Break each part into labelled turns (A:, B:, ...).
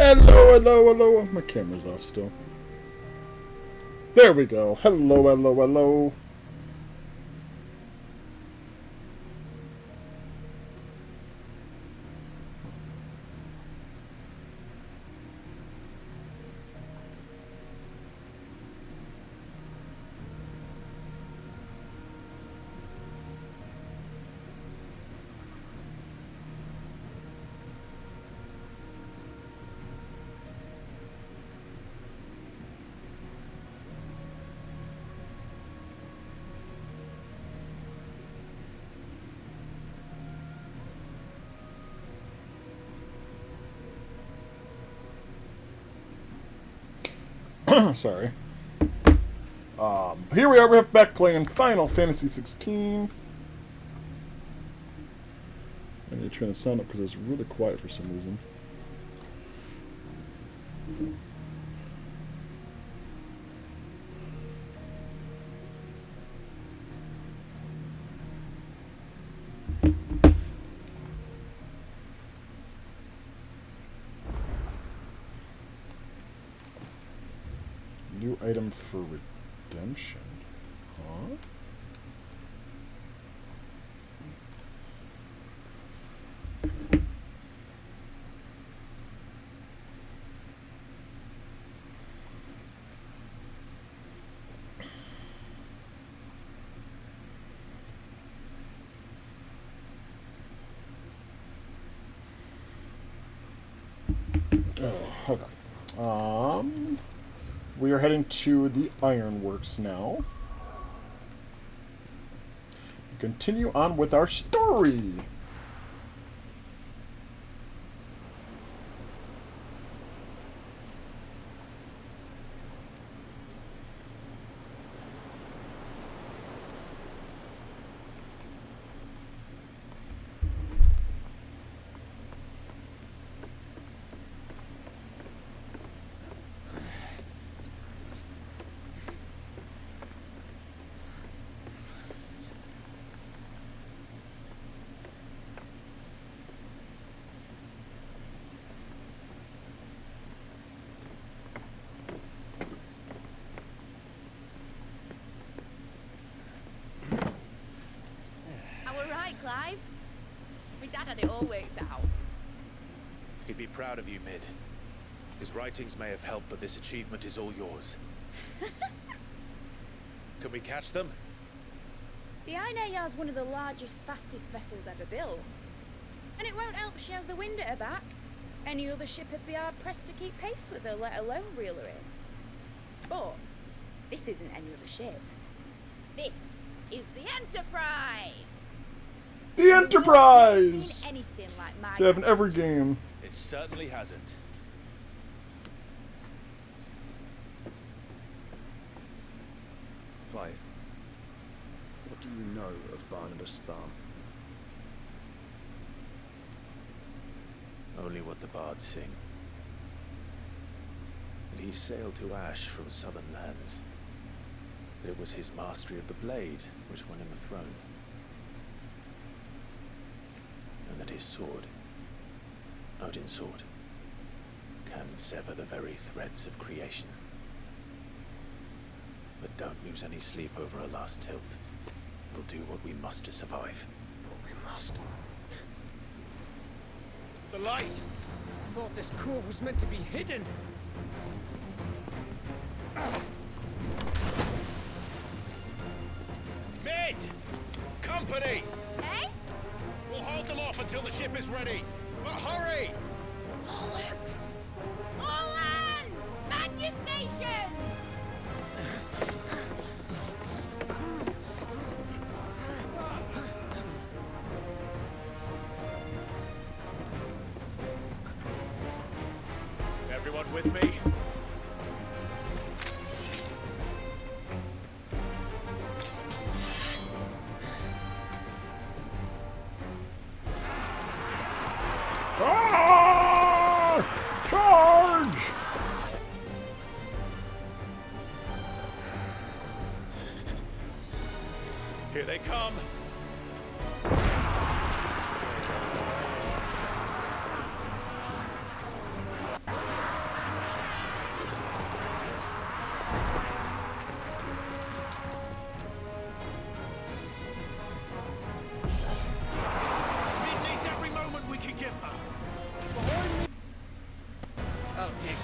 A: Hello, hello, hello. My camera's off still. There we go. Hello, hello, hello. Sorry. Here we are, we're back playing Final Fantasy XVI. I need to turn the sound up because it's really quiet for some reason. New item for redemption. Huh? Oh, okay. We are heading to the Ironworks now. Continue on with our story.
B: Clive? My dad had it all worked out.
C: He'd be proud of you, Mid. His writings may have helped, but this achievement is all yours. Can we catch them?
B: The Aina is one of the largest, fastest vessels ever built. And it won't help she has the wind at her back. Any other ship would be hard-pressed to keep pace with her, let alone reel her in. But this isn't any other ship. This is the Enterprise!
A: The Enterprise!
B: Never seen anything like my
A: They have in every game.
C: It certainly hasn't.
D: Clive, what do you know of Barnabas Thar?
C: Only what the bards sing. That he sailed to Ash from southern lands. That it was his mastery of the blade which won him the throne. And that his sword, Odin's sword, can sever the very threads of creation. But don't lose any sleep over a last tilt. We'll do what we must to survive.
D: What we must.
C: The light!
E: I thought this cove was meant to be hidden.
C: Mid! Company!
B: Eh?
C: We'll hold them off until the ship is ready. But hurry!
B: Bollocks! All hands! Man your stations!
C: Everyone with me?
A: Charge!
C: Here they come.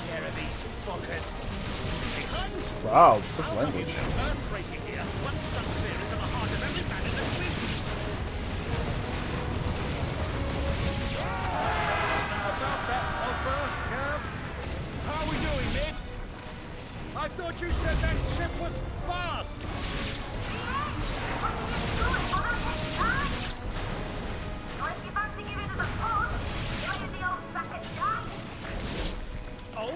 E: care of these fuckers. They hunt.
A: Wow, such
E: How
A: language.
E: come with an earthquake here? One stuck clear into the heart of every man in the twins. About that, Alpha, Cav. How are we doing, mid? I thought you said that ship was fast. Oh?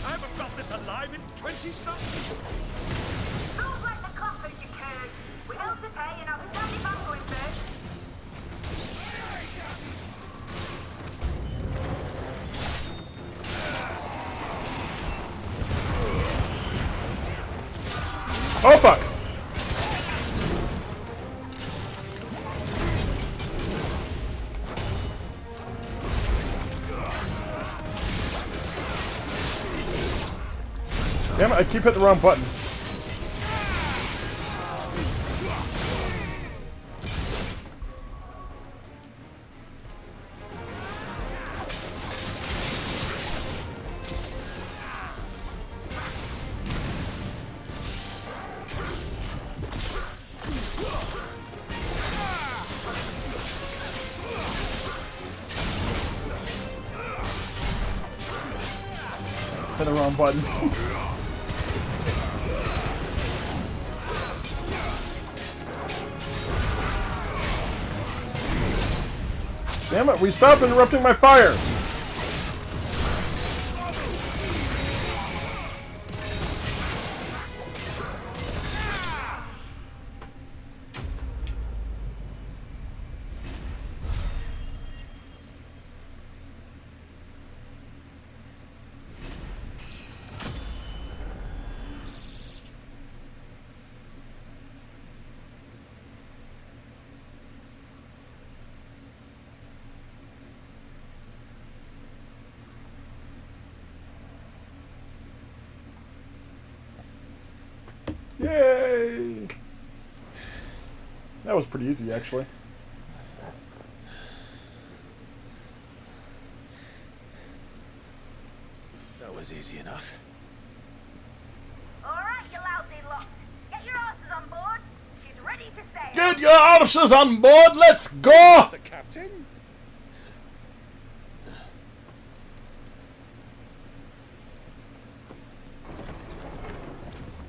E: I haven't felt this alive in 20-something.
F: Don't let the coffin decay. We held the pay and I'll stand it back going first.
A: Oh fuck! Damn it, I keep hitting the wrong button. Hit the wrong button. Damn it, we stop interrupting my fire! Yay! That was pretty easy, actually.
C: That was easy enough.
F: Alright, you lousy lot. Get your asses on board. She's ready to sail.
A: Get your officers on board, let's go!
E: The captain?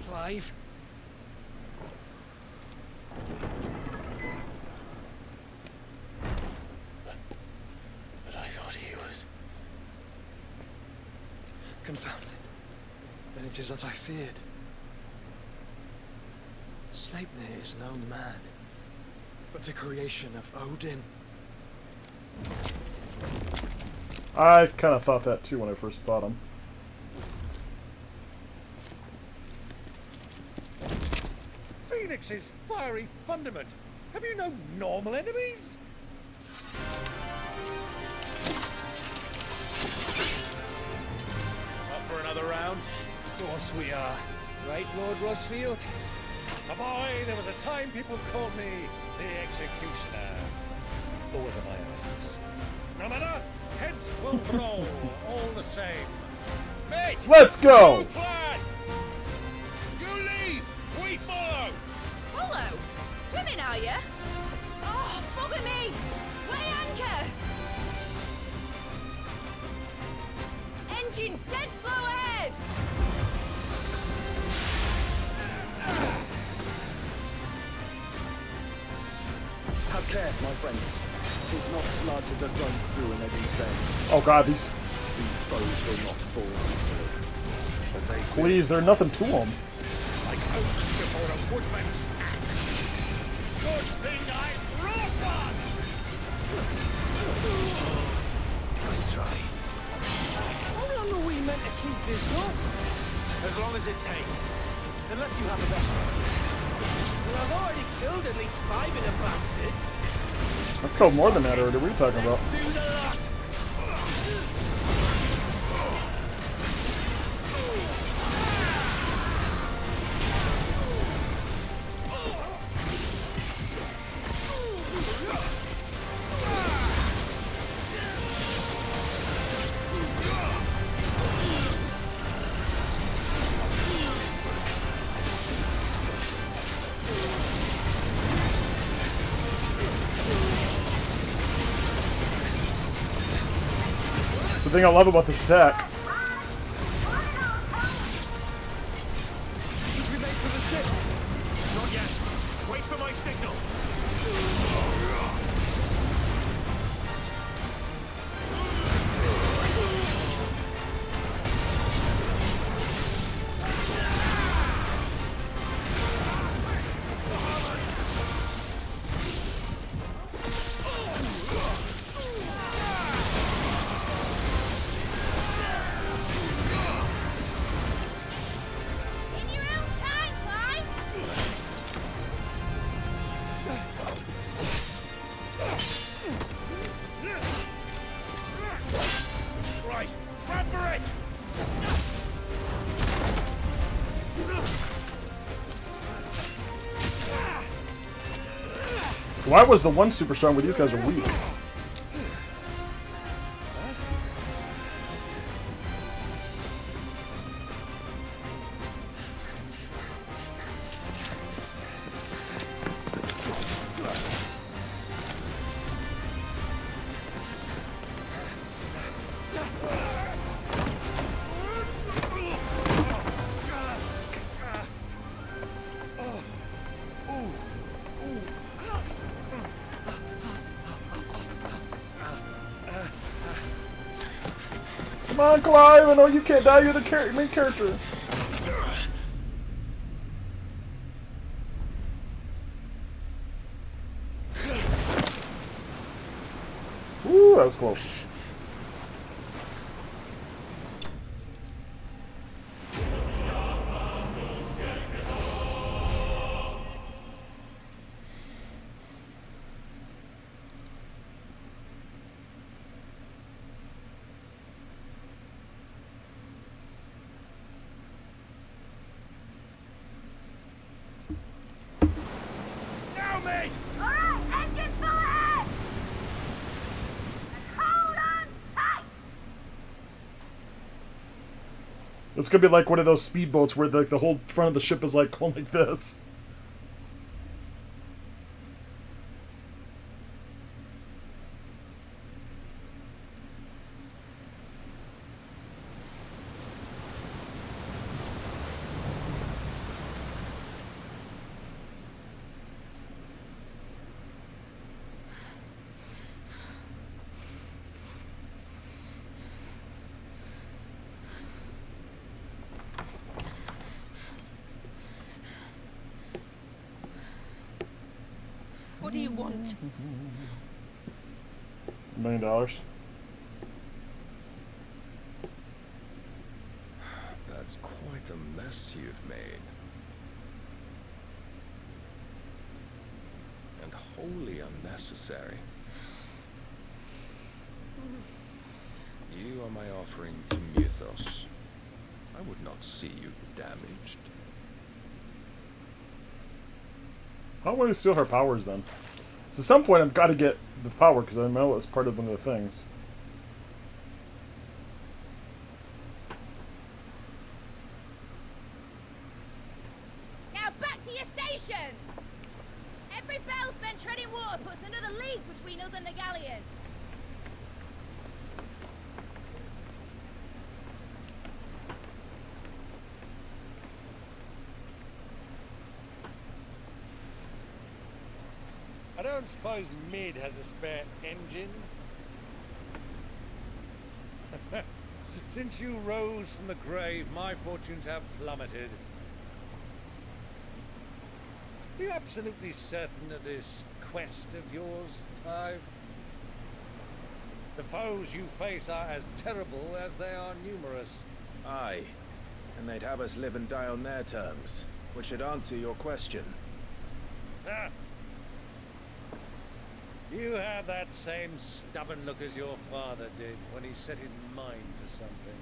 E: Clive?
C: But I thought he was...
D: Confounded. Then it is as I feared. Sleipnir is no man, but a creation of Odin.
A: I kind of thought that too when I first fought him.
E: Phoenix's fiery fundament. Have you no normal enemies?
C: Up for another round?
E: Of course we are. Right, Lord Rosfield? My boy, there was a time people called me the Executioner. Always on my eyes. No matter, heads will roll all the same. Mate!
A: Let's go!
E: New plan! You leave! We follow!
B: Follow? Swimming, are you? Oh, bother me! Weigh anchor! Engines dead slow ahead!
D: Have care, my friends. 'Tis not blood that runs through an Eddie's veins.
A: Oh god, these...
D: These foes will not fall easily. But they
A: Please, there's nothing to them.
E: Like oaks before a woodman's axe. Good thing I brought one!
C: Nice try.
E: How long are we meant to keep this up?
C: As long as it takes. Unless you have a better.
E: Well, I've already killed at least 5 of the bastards.
A: I've killed more than that already. What are you talking about?
E: Let's do the lot!
A: The thing I love about this attack.
D: Should we make for the ship?
E: Not yet. Wait for my signal.
B: In your own time, Clyde!
E: Right. Run for it.
A: Why was the one super strong when these guys are weak? Come on, Clive! I know you can't die. You're the main character. Ooh, that was close.
E: Now, mate.
F: Alright, engine full ahead! And hold on tight!
A: It's gonna be like one of those speedboats where the whole front of the ship is like going like this.
B: What do you want?
A: $1 million.
G: That's quite a mess you've made. And wholly unnecessary. You are my offering to Mythos. I would not see you damaged.
A: How do we steal her powers then? So at some point I've got to get the power because I know it's part of one of the things.
B: Now back to your stations! Every bell spent treading water puts another league between us and the galleon.
E: I don't suppose Mid has a spare engine? Since you rose from the grave, my fortunes have plummeted. Are you absolutely certain of this quest of yours, Clive? The foes you face are as terrible as they are numerous.
H: Aye, and they'd have us live and die on their terms, which should answer your question.
E: Ah. You have that same stubborn look as your father did when he set his mind to something.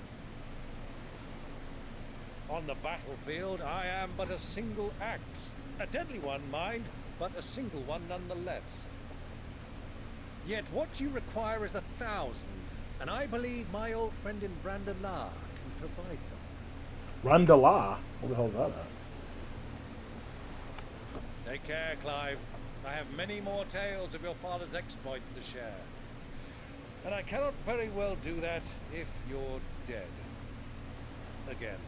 E: On the battlefield, I am but a single axe. A deadly one, mind, but a single one nonetheless. Yet what you require is 1,000, and I believe my old friend in Brandalar can provide them.
A: Randala? What the hell is that at?
E: Take care, Clive. I have many more tales of your father's exploits to share. And I cannot very well do that if you're dead. Again.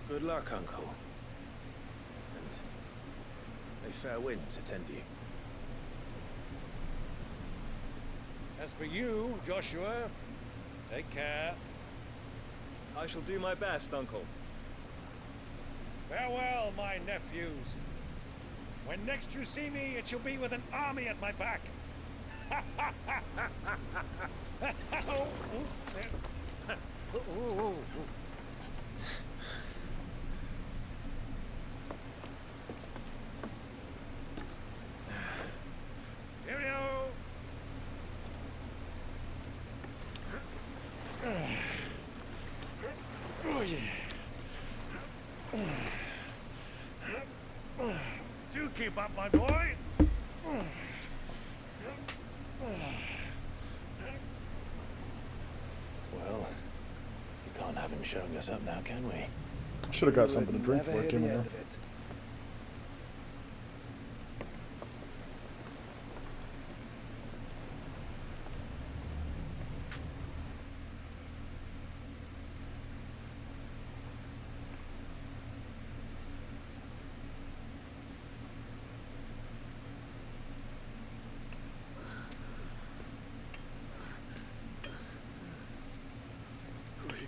H: Good luck, Uncle. And may fair winds attend you.
E: As for you, Joshua, take care.
D: I shall do my best, Uncle.
E: Farewell, my nephews. When next you see me, it shall be with an army at my back. Cheerio. Oh, yeah. Do keep up, my boy.
C: Well, we can't have him showing us up now, can we?
A: Should have got something to drink before I came in here.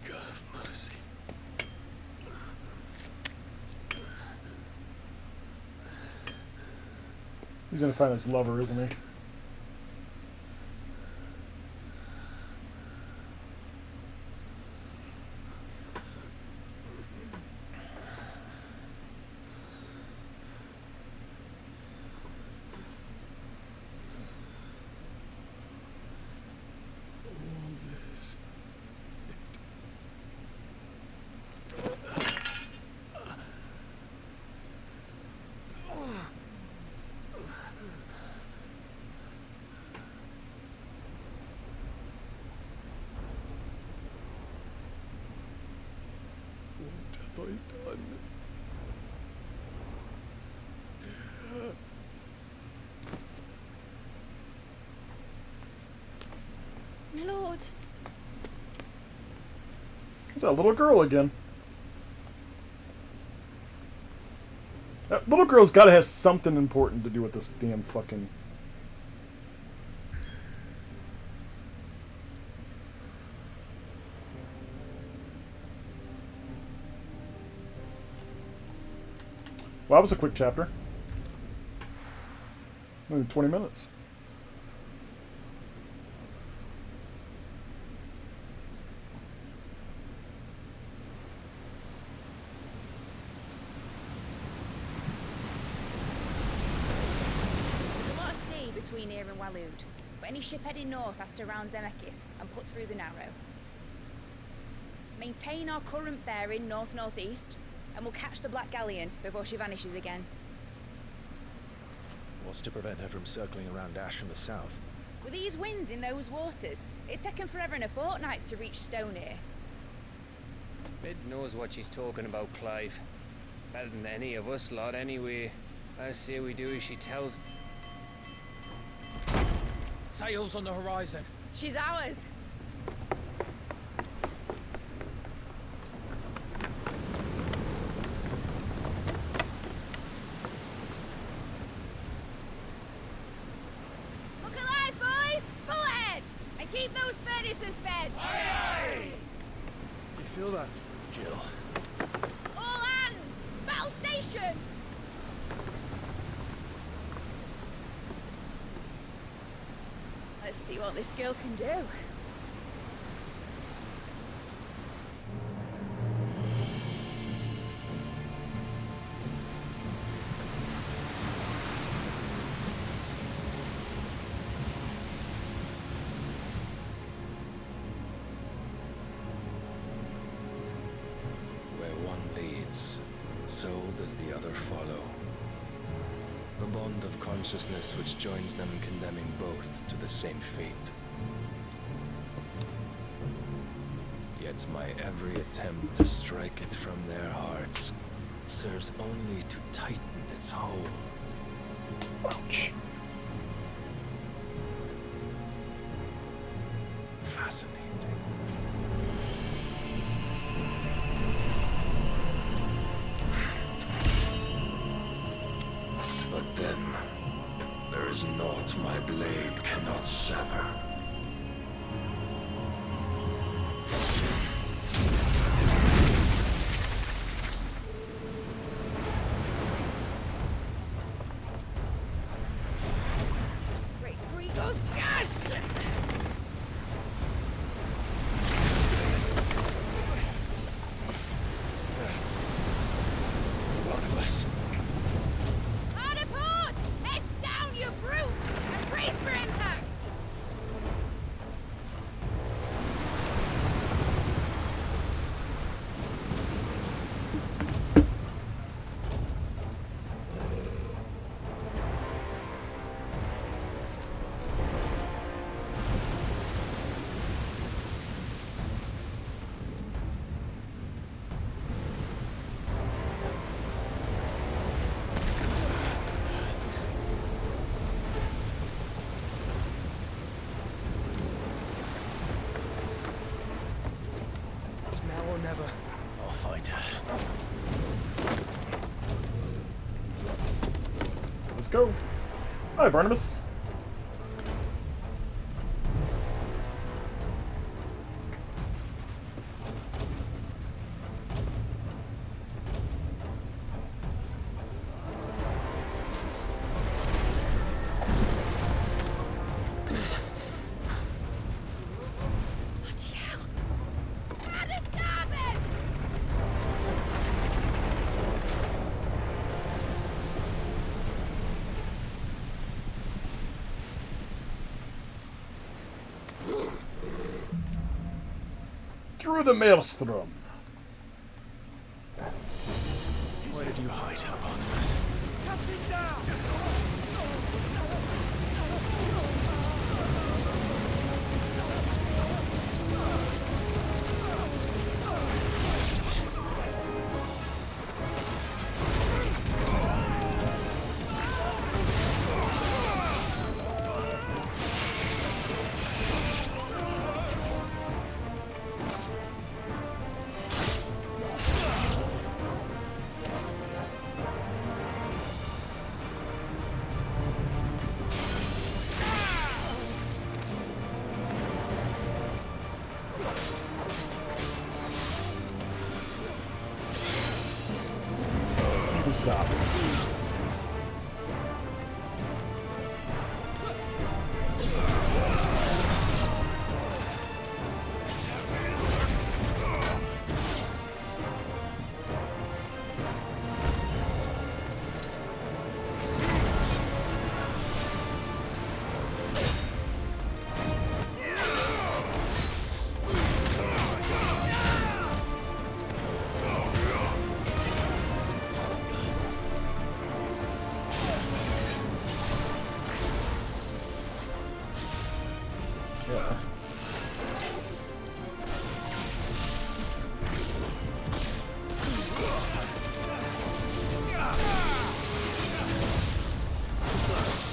C: Have mercy.
A: He's gonna find his lover, isn't he?
C: What have I done?
B: My lord.
A: It's that little girl again. That little girl's gotta have something important to do with this damn fucking... Well, that was a quick chapter. Only 20 minutes.
B: There's a lot of sea between here and Waloed, but any ship heading north has to round Zemeckis and put through the Narrow. Maintain our current bearing north-northeast, and we'll catch the Black Galleon before she vanishes again.
H: What's to prevent her from circling around Ash from the south?
B: With these winds in those waters, it'd taken forever and a fortnight to reach Stone here.
I: Mid knows what she's talking about, Clive. Better than any of us lot, anyway. I say we do as she tells.
J: Sails on the horizon.
B: She's ours. Look alive, boys! Full ahead! And keep those furnaces fed!
D: Do you feel that?
C: Jill.
B: All hands! Battle stations! Let's see what this girl can do.
G: Where one leads, so does the other follow. The bond of consciousness which joins them condemning both to the same fate. Yet my every attempt to strike it from their hearts serves only to tighten its hold.
A: Ouch.
G: fascinating. But then, there is naught my blade cannot sever.
B: Great Grigor's gas!
E: Barnabas.
B: Hard port! Heads down, you brutes! And brace for impact!
D: It's now or never.
E: I'll find her.
A: Let's go. Hi, Barnabas.
B: Bloody hell! Rudder starboard!
A: Through the maelstrom.
E: Where did you hide her, Barnabas?
D: Captain down!
A: You can stop. Yeah.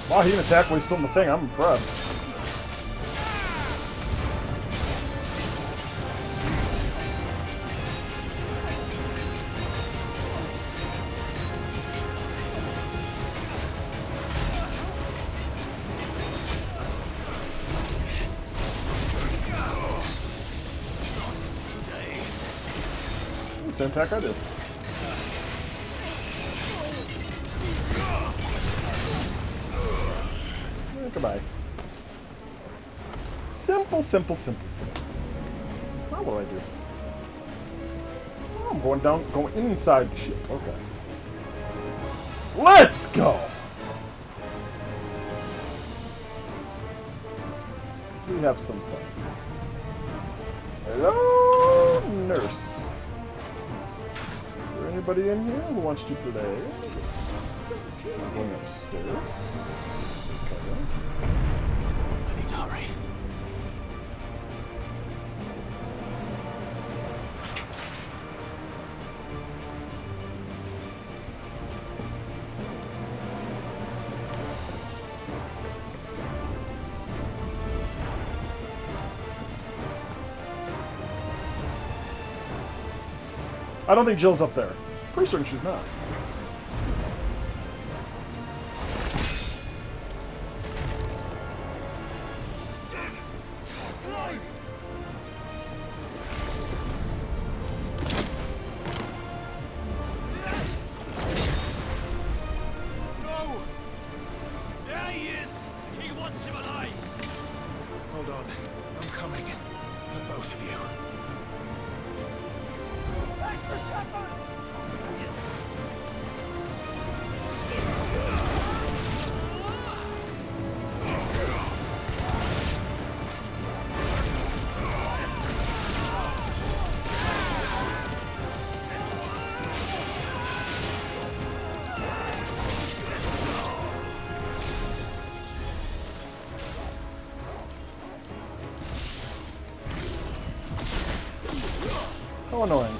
A: Wow, he didn't attack while he's still in the thing. I'm impressed. Same attack I did. Goodbye. Simple, simple, simple. Now what do I do? Oh, I'm going inside the ship. Okay. Let's go! We have some fun. Hello, nurse. Is there anybody in here who wants to play? I'm going upstairs. Okay.
E: I need to hurry.
A: I don't think Jill's up there. Pretty certain she's not. How annoying.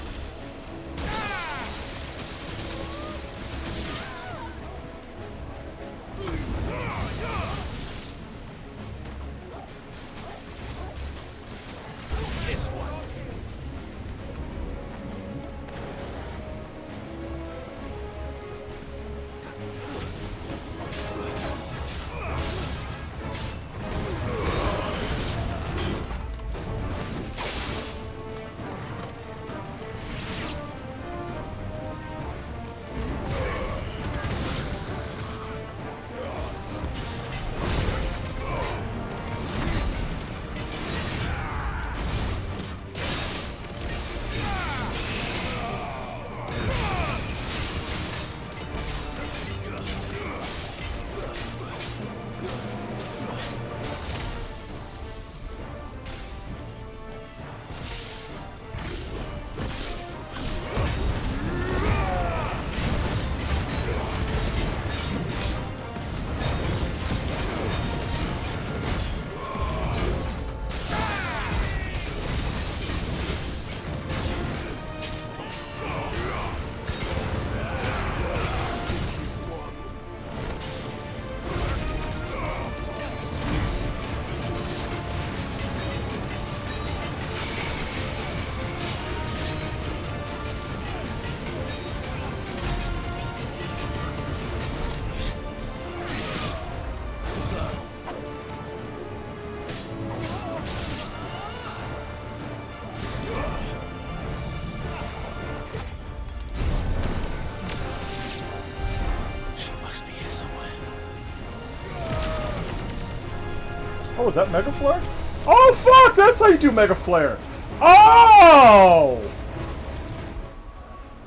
A: Oh, is that Mega Flare? Oh, fuck! That's how you do Mega Flare! Oh!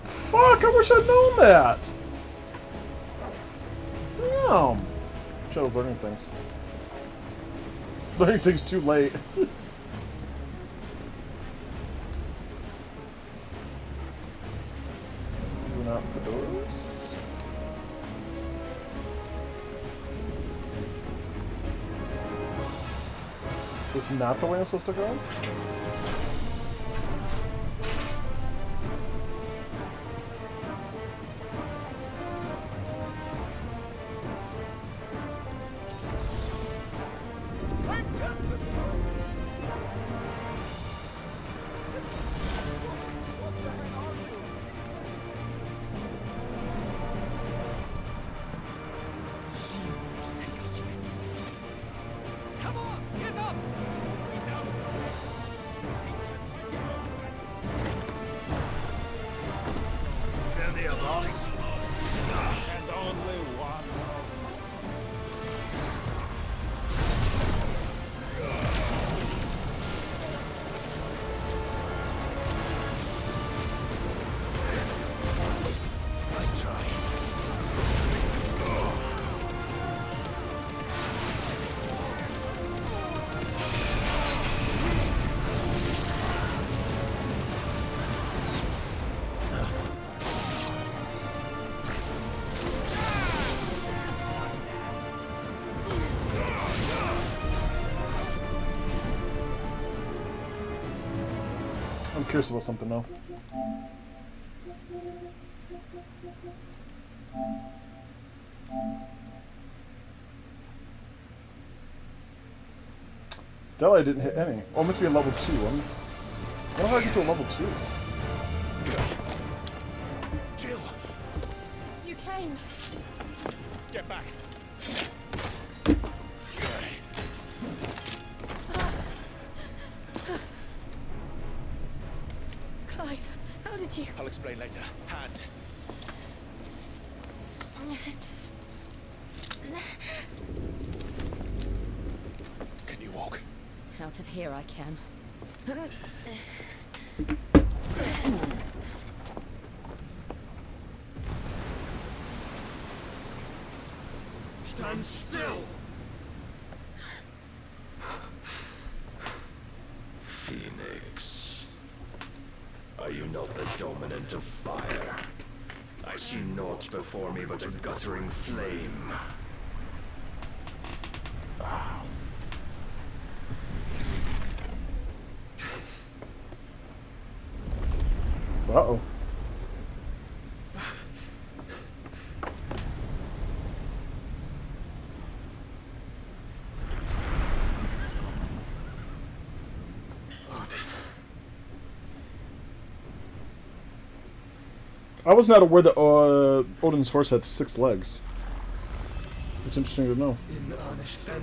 A: Fuck, I wish I'd known that! Damn! Should have learning things. Learning things too late. Open up the doors. Is this not the way I'm supposed to go? I'm curious about something though. Deli didn't hit any. Oh, it must be a level 2. I wonder how I get to a level 2.
J: pain.
E: Get back.
J: Clive, how did you...
E: I'll explain later. Hands. Can you walk?
J: Out of here I can.
D: Stand still!
G: Phoenix. Are you not the dominant of fire? I see naught before me but a guttering flame.
A: Uh-oh. I was not aware that Odin's horse had 6 legs. It's interesting to know.
D: In earnest, then.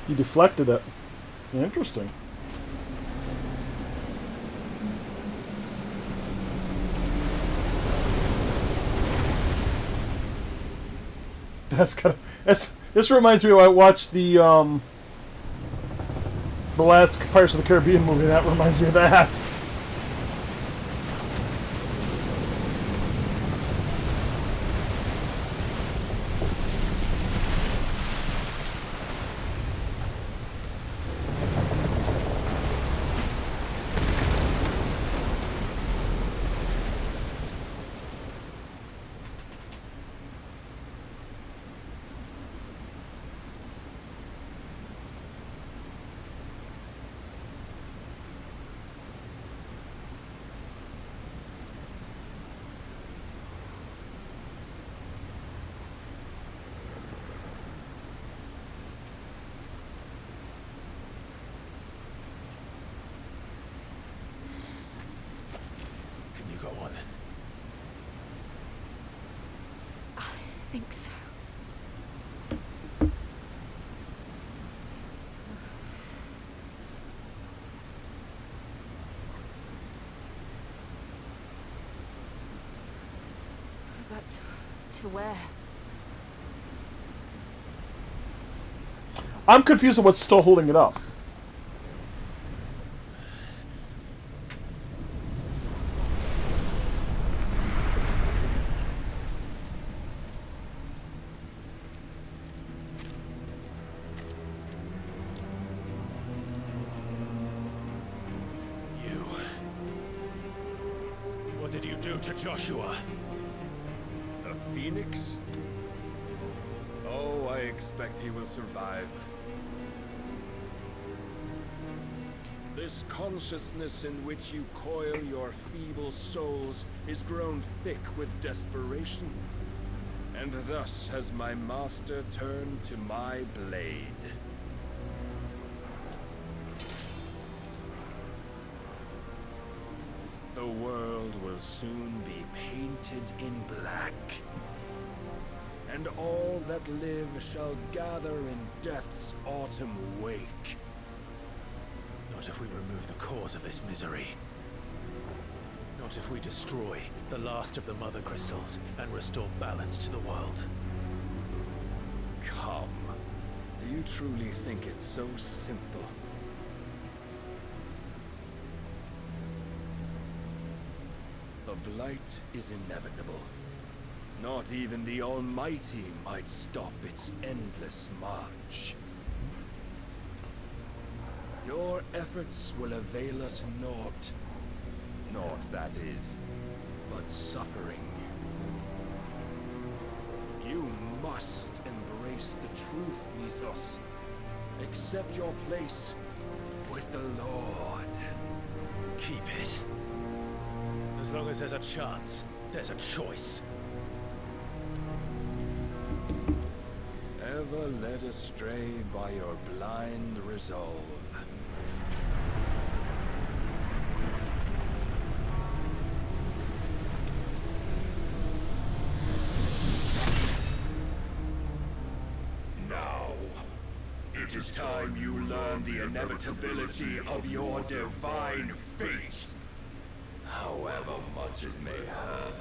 A: He deflected it. Interesting. This reminds me when I watched the last Pirates of the Caribbean movie. That reminds me of that.
E: Can you go on?
J: I think so. But to where?
A: I'm confused on what's still holding it up.
E: You. What did you do to Joshua?
K: The Phoenix? Oh, I expect he will survive. This consciousness in which you coil your feeble souls is grown thick with desperation. And thus has my master turned to my blade. The world will soon be painted in black. And all that live shall gather in death's autumn wake.
E: Not if we remove the cause of this misery. Not if we destroy the last of the Mother Crystals and restore balance to the world.
K: Come. Do you truly think it's so simple? The blight is inevitable. Not even the Almighty might stop its endless march. Your efforts will avail us naught. Naught, that is, but suffering. You must embrace embrace the truth, Mythos. Accept your place with the Lord.
H: Keep it. As long as there's a chance, there's a choice.
K: Ever led astray by your blind resolve.
L: Now, it is time you learn the inevitability of your divine fate, however much it may hurt.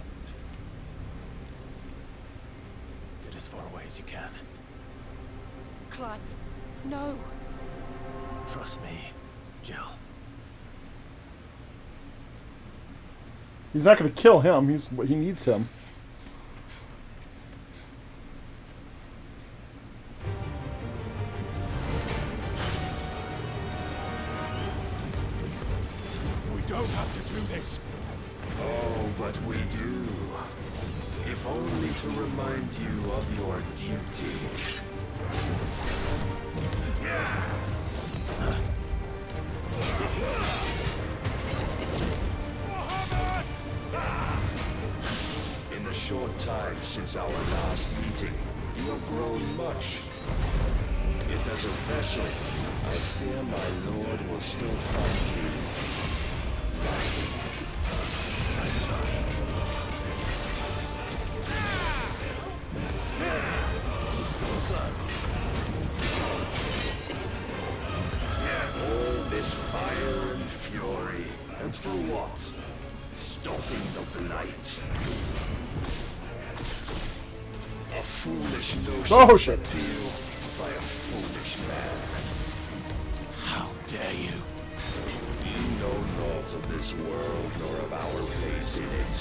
H: Get as far away as you can.
J: Clive, no.
H: Trust me, Jill.
A: He's not going to kill him. He needs him.
K: We don't have to do this.
L: Oh, but we do. If only to remind you of your duty. In the short time since our last meeting, you have grown much. Yet as a vessel, I fear my lord will still find you lacking. Nice try. All this fire and fury, and for what? Stopping the blight. A foolish notion
A: Oh, shit.
L: put to you by a foolish man.
H: How dare you?
L: You know naught of this world nor of our place in it.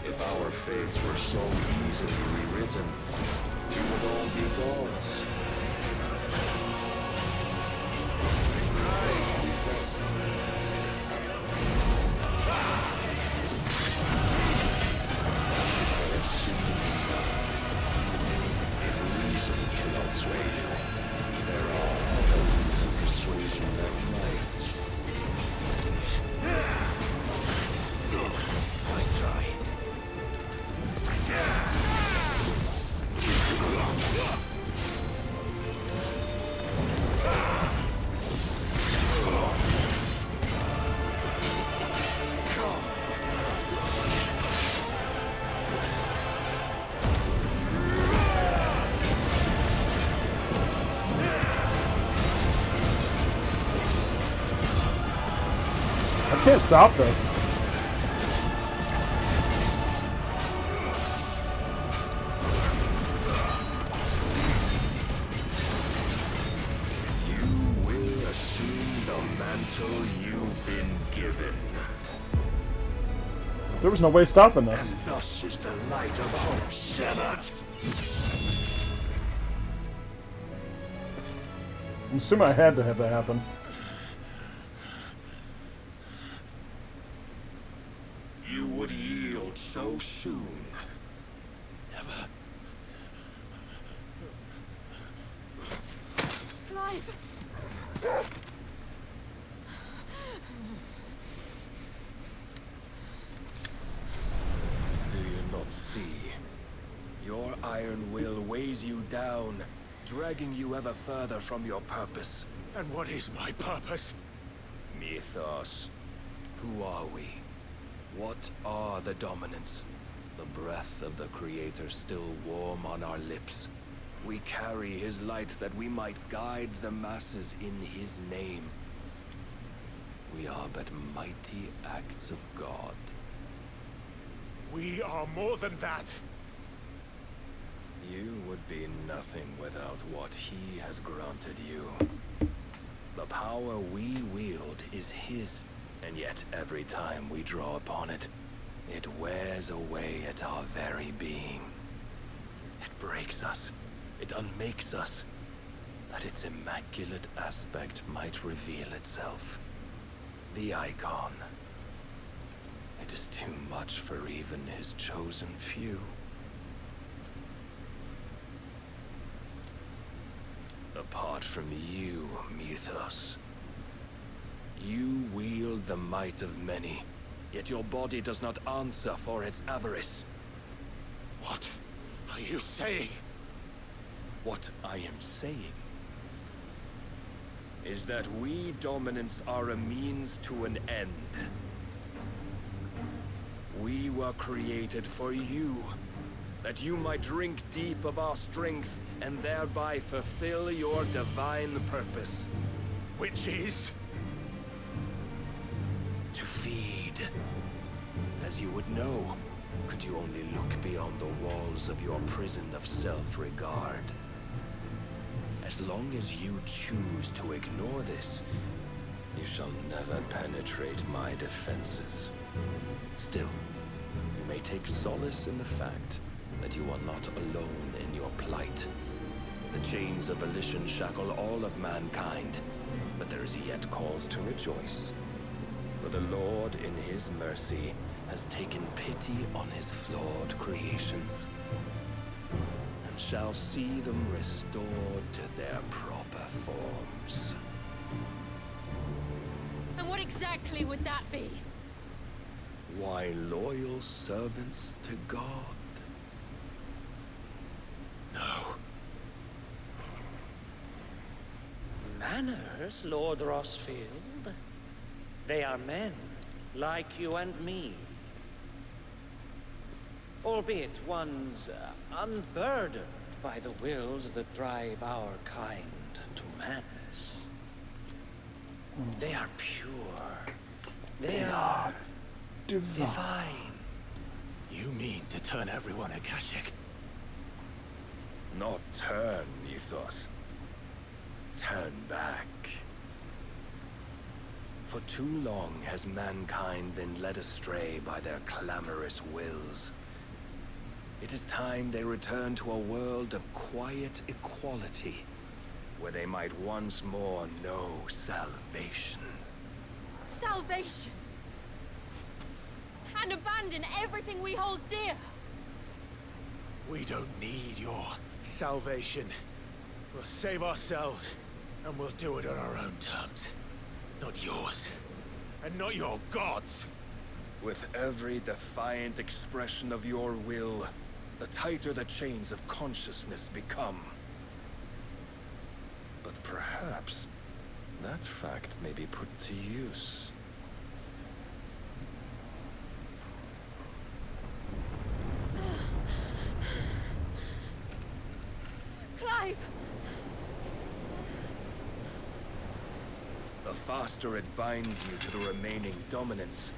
L: If our fates were so easily rewritten, we would all be gods. Rise, Mythos. I have seen enough. If reason cannot sway you, there are other means of persuasion that might. Nice try.
A: I can't stop this.
L: You will assume the mantle you've been given.
A: There was no way stopping this.
L: And thus is the light of hope severed.
A: I'm assuming I had to have that happen.
L: You would yield so soon.
H: Never.
J: Clive!
K: Do you not see? Your iron will weighs you down, dragging you ever further from your purpose.
H: And what is my purpose?
K: Mythos. Who are we? What are the dominants? The breath of the Creator still warm on our lips. We carry his light that we might guide the masses in his name. We are but mighty acts of God.
H: We are more than that.
K: You would be nothing without what he has granted you. The power we wield is his, and yet every time we draw upon it, it wears away at our very being. It breaks us, it unmakes us, that its immaculate aspect might reveal itself. The icon. It is too much for even his chosen few.
G: apart from you, Mythos. You wield the might of many, yet your body does not answer for its avarice.
E: What are you saying?
G: What I am saying is that we dominants are a means to an end. We were created for you, that you might drink deep of our strength and thereby fulfill your divine purpose.
E: Which is?
G: To feed. As you would know, could you only look beyond the walls of your prison of self-regard. As long as you choose to ignore this, you shall never penetrate my defenses. Still, you may take solace in the fact that you are not alone in your plight. The chains of volition shackle all of mankind, but there is yet cause to rejoice. For the Lord, in his mercy, has taken pity on his flawed creations, and shall see them restored to their proper forms.
J: And what exactly would that be?
G: Why, loyal servants to God.
E: No.
M: Manners, Lord Rossfield? They are men, like you and me. Albeit ones unburdened by the wills that drive our kind to madness. They are pure. They are divine.
E: You mean to turn everyone Akashic?
G: Not turn, Mythos. Turn back. For too long has mankind been led astray by their clamorous wills. It is time they return to a world of quiet equality, where they might once more know salvation.
J: Salvation! And abandon everything we hold dear!
E: We don't need your salvation. We'll save ourselves, and we'll do it on our own terms. Not yours. And not your gods.
G: With every defiant expression of your will, the tighter the chains of consciousness become. But perhaps that fact may be put to use.
J: Clive!
G: The faster it binds you to the remaining dominance,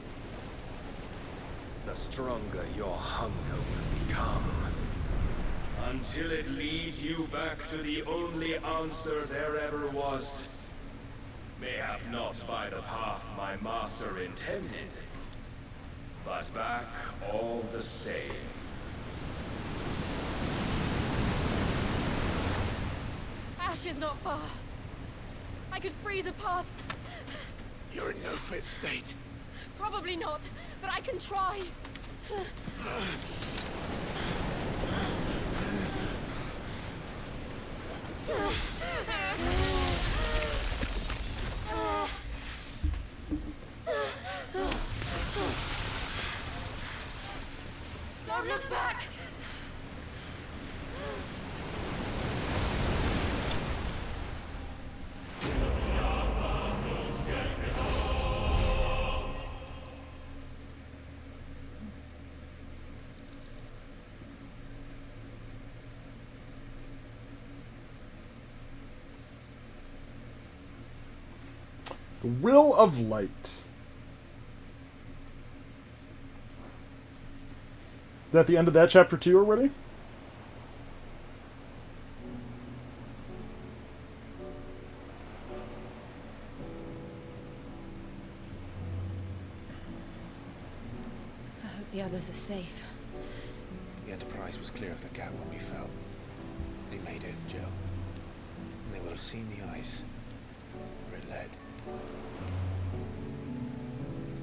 G: the stronger your hunger will become. Until it leads you back to the only answer there ever was. Mayhap not by the path my master intended, but back all the same.
J: Ash is not far. I could freeze a path.
E: You're in no fit state.
J: Probably not, but I can try. Don't look back!
A: The Will of Light. Is that the end of that chapter 2 already?
B: I hope the others are safe.
C: The Enterprise was clear of the gap when we fell. They made it, Jill. And they will have seen the ice. Where it led.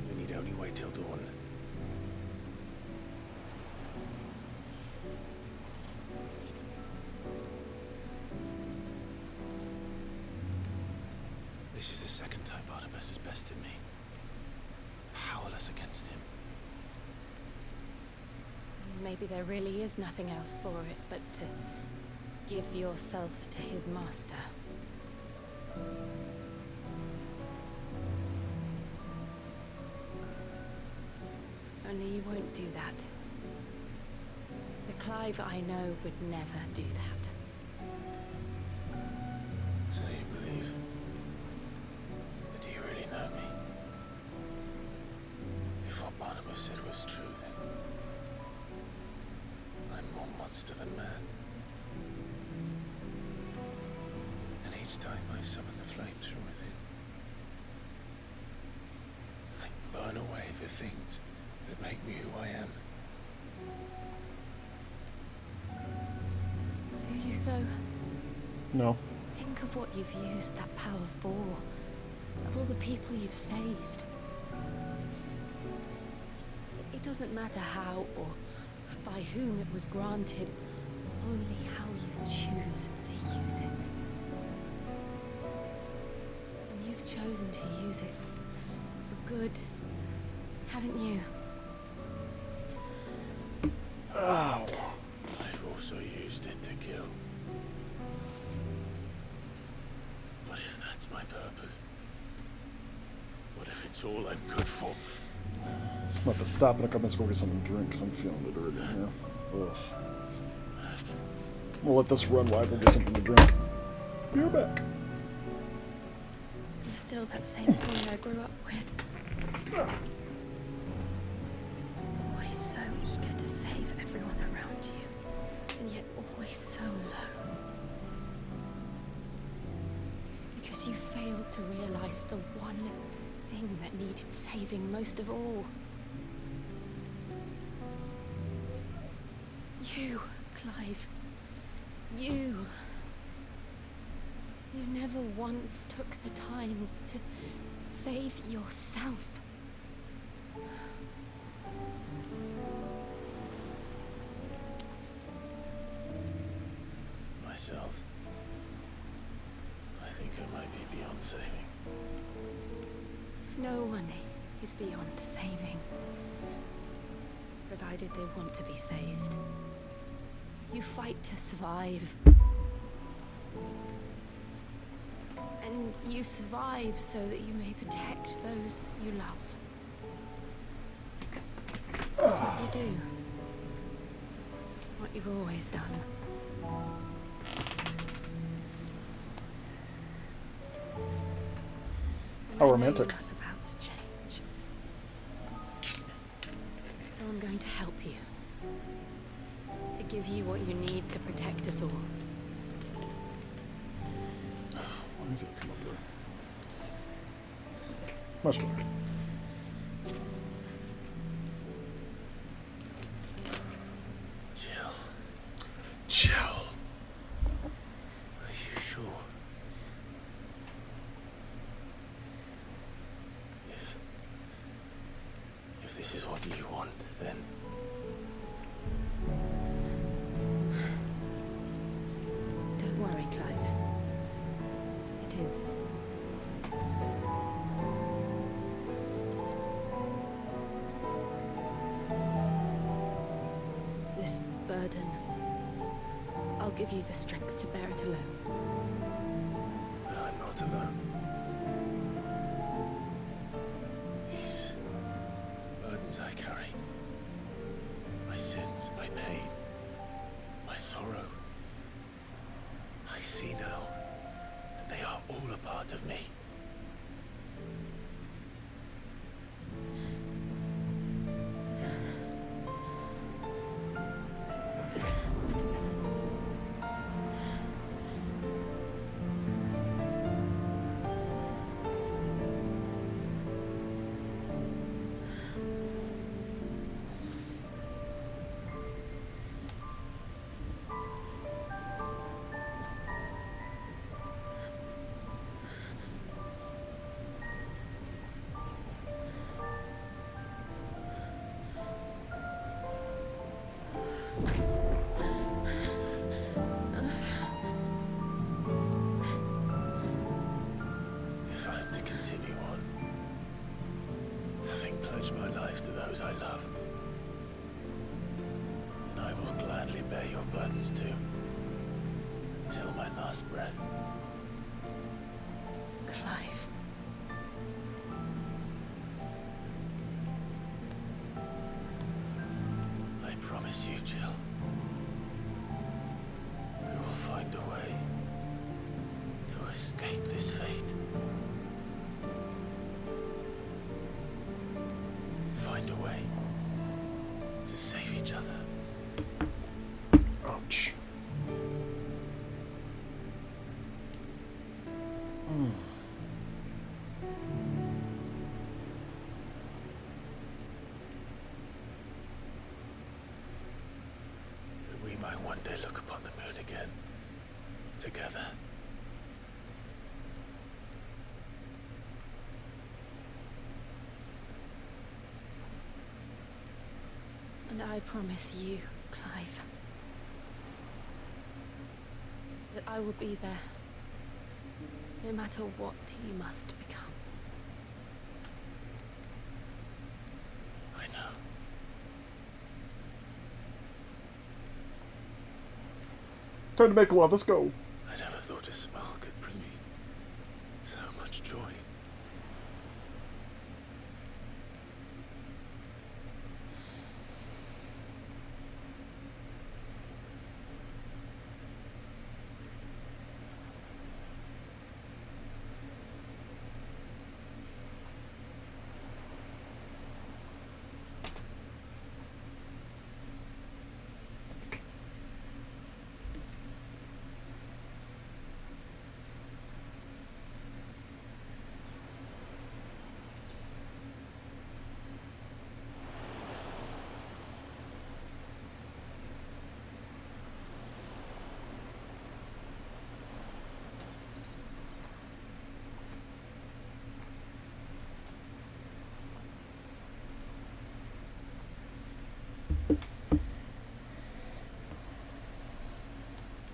C: We need only wait till dawn. second time Barnabas has bested me. Powerless against him.
J: Maybe there really is nothing else for it but to give yourself to his master. Only you won't do that. The Clive I know would never do that.
C: So you believe? But do you really know me? If what Barnabas said was true, then I'm more monster than man. And each time I summon the flames from within, I burn away the things that make me who I am.
J: Do you, though?
A: No.
J: Think of what you've used that power for. Of all the people you've saved. It doesn't matter how or by whom it was granted, only how you choose to use it. And you've chosen to use it for good, haven't you?
A: Oh.
C: I've also used it to kill. What if that's my purpose? What if it's all I'm good for?
A: I'm about to stop in a couple minutes, go get something to drink because I'm feeling it already in here. Ugh. We'll let this run while I go get something to drink. Be right back.
J: You're still that same boy I grew up with. Always so eager to save everyone around you, and yet always so low. Because you failed to realize the one thing that needed saving most of all. You, Clive. You. You never once took the time to save yourself.
C: Myself? I think I might be beyond saving.
J: No one is beyond saving, provided they want to be saved. You fight to survive. And you survive so that you may protect those you love. That's what you do. What you've always done.
A: How romantic.
J: You're not about to change. So I'm going to help you. To give you what you need to protect us all.
A: Why does it come up there? Much better.
C: Jill.
A: Jill.
C: Are you sure? If this is what you want, then...
J: Don't worry, Clive. It is. This burden, I'll give you the strength to bear it alone.
C: But I'm not alone. These burdens I carry, my sins, my pain, my sorrow, I see now that they are all a part of me. if I am to continue on, having pledged my life to those I love, then I will gladly bear your burdens too, until my last breath.
J: Clive.
C: I promise you, Jill, we will find a way to escape this fate. Find a way to save each other.
A: Ouch.
C: That we might one day look upon the moon again, together.
J: And I promise you, Clive, that I will be there, no matter what you must become.
C: I know.
A: Time to make love. Let's go.
C: I never thought a smile could bring me so much joy.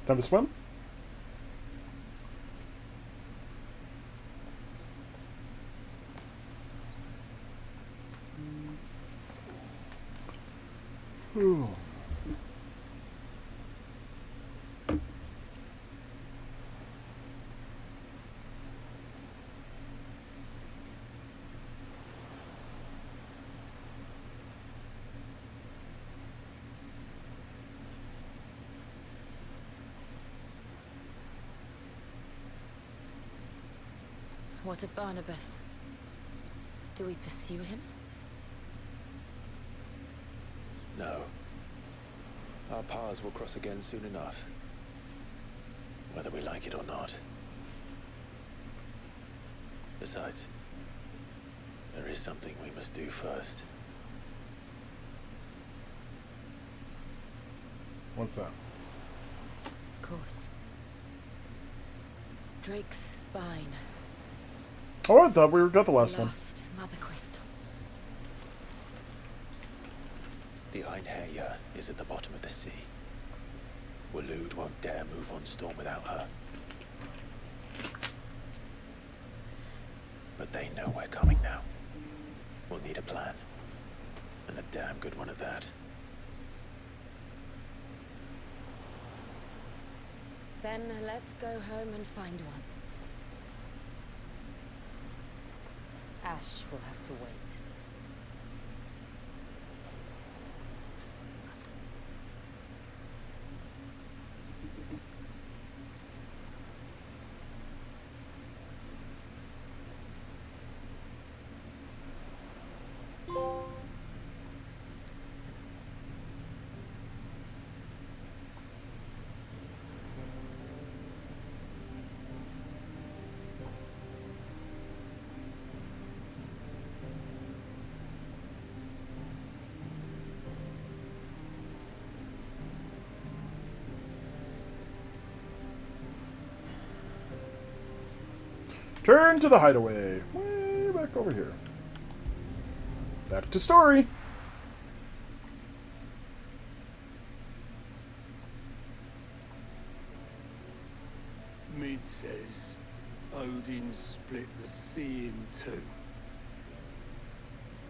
A: Time to swim? Whew.
J: What of Barnabas? Do we pursue him?
C: No. Our paths will cross again soon enough. Whether we like it or not. Besides, there is something we must do first.
A: What's that?
J: Of course. Drake's spine.
A: Oh, I thought we got the last one.
J: Lost Mother Crystal.
C: The Einherjar is at the bottom of the sea. Waloed won't dare move on Storm without her. But they know we're coming now. We'll need a plan. And a damn good one at that.
J: Then let's go home and find one. Ash will have to wait.
A: Turn to the hideaway. Way back over here. Back to story.
K: Mead says
N: Odin split the sea in two.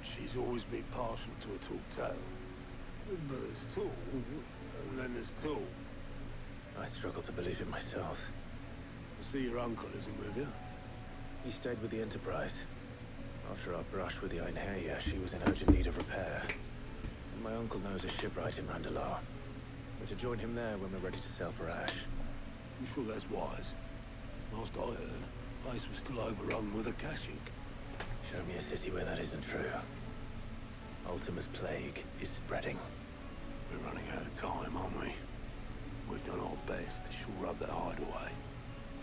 N: She's always been partial to a tall tale. But there's tall, and then there's tall.
H: I struggle to believe it myself.
N: I see your uncle isn't with you.
H: He stayed with the Enterprise. After our brush with the Einherja, she was in urgent need of repair. And my uncle knows a shipwright in Randalar. We're to join him there when we're ready to sail for Ash.
N: You sure that's wise? Last I heard, the place was still overrun with Akashic.
H: Show me a city where that isn't true. Ultima's plague is spreading.
N: We're running out of time, aren't we? We've done our best to shore up that hideaway.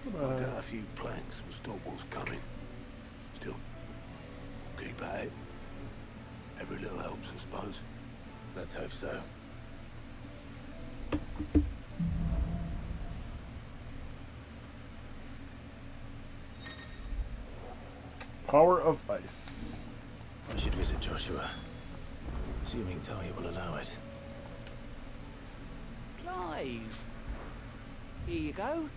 N: I doubt a few planks will stop what's coming. Still, keep at it. Every little helps, I suppose.
H: Let's hope so.
A: Power of Ice.
H: I should visit Joshua. Assuming Talia will allow it.
O: Clive. Here you go.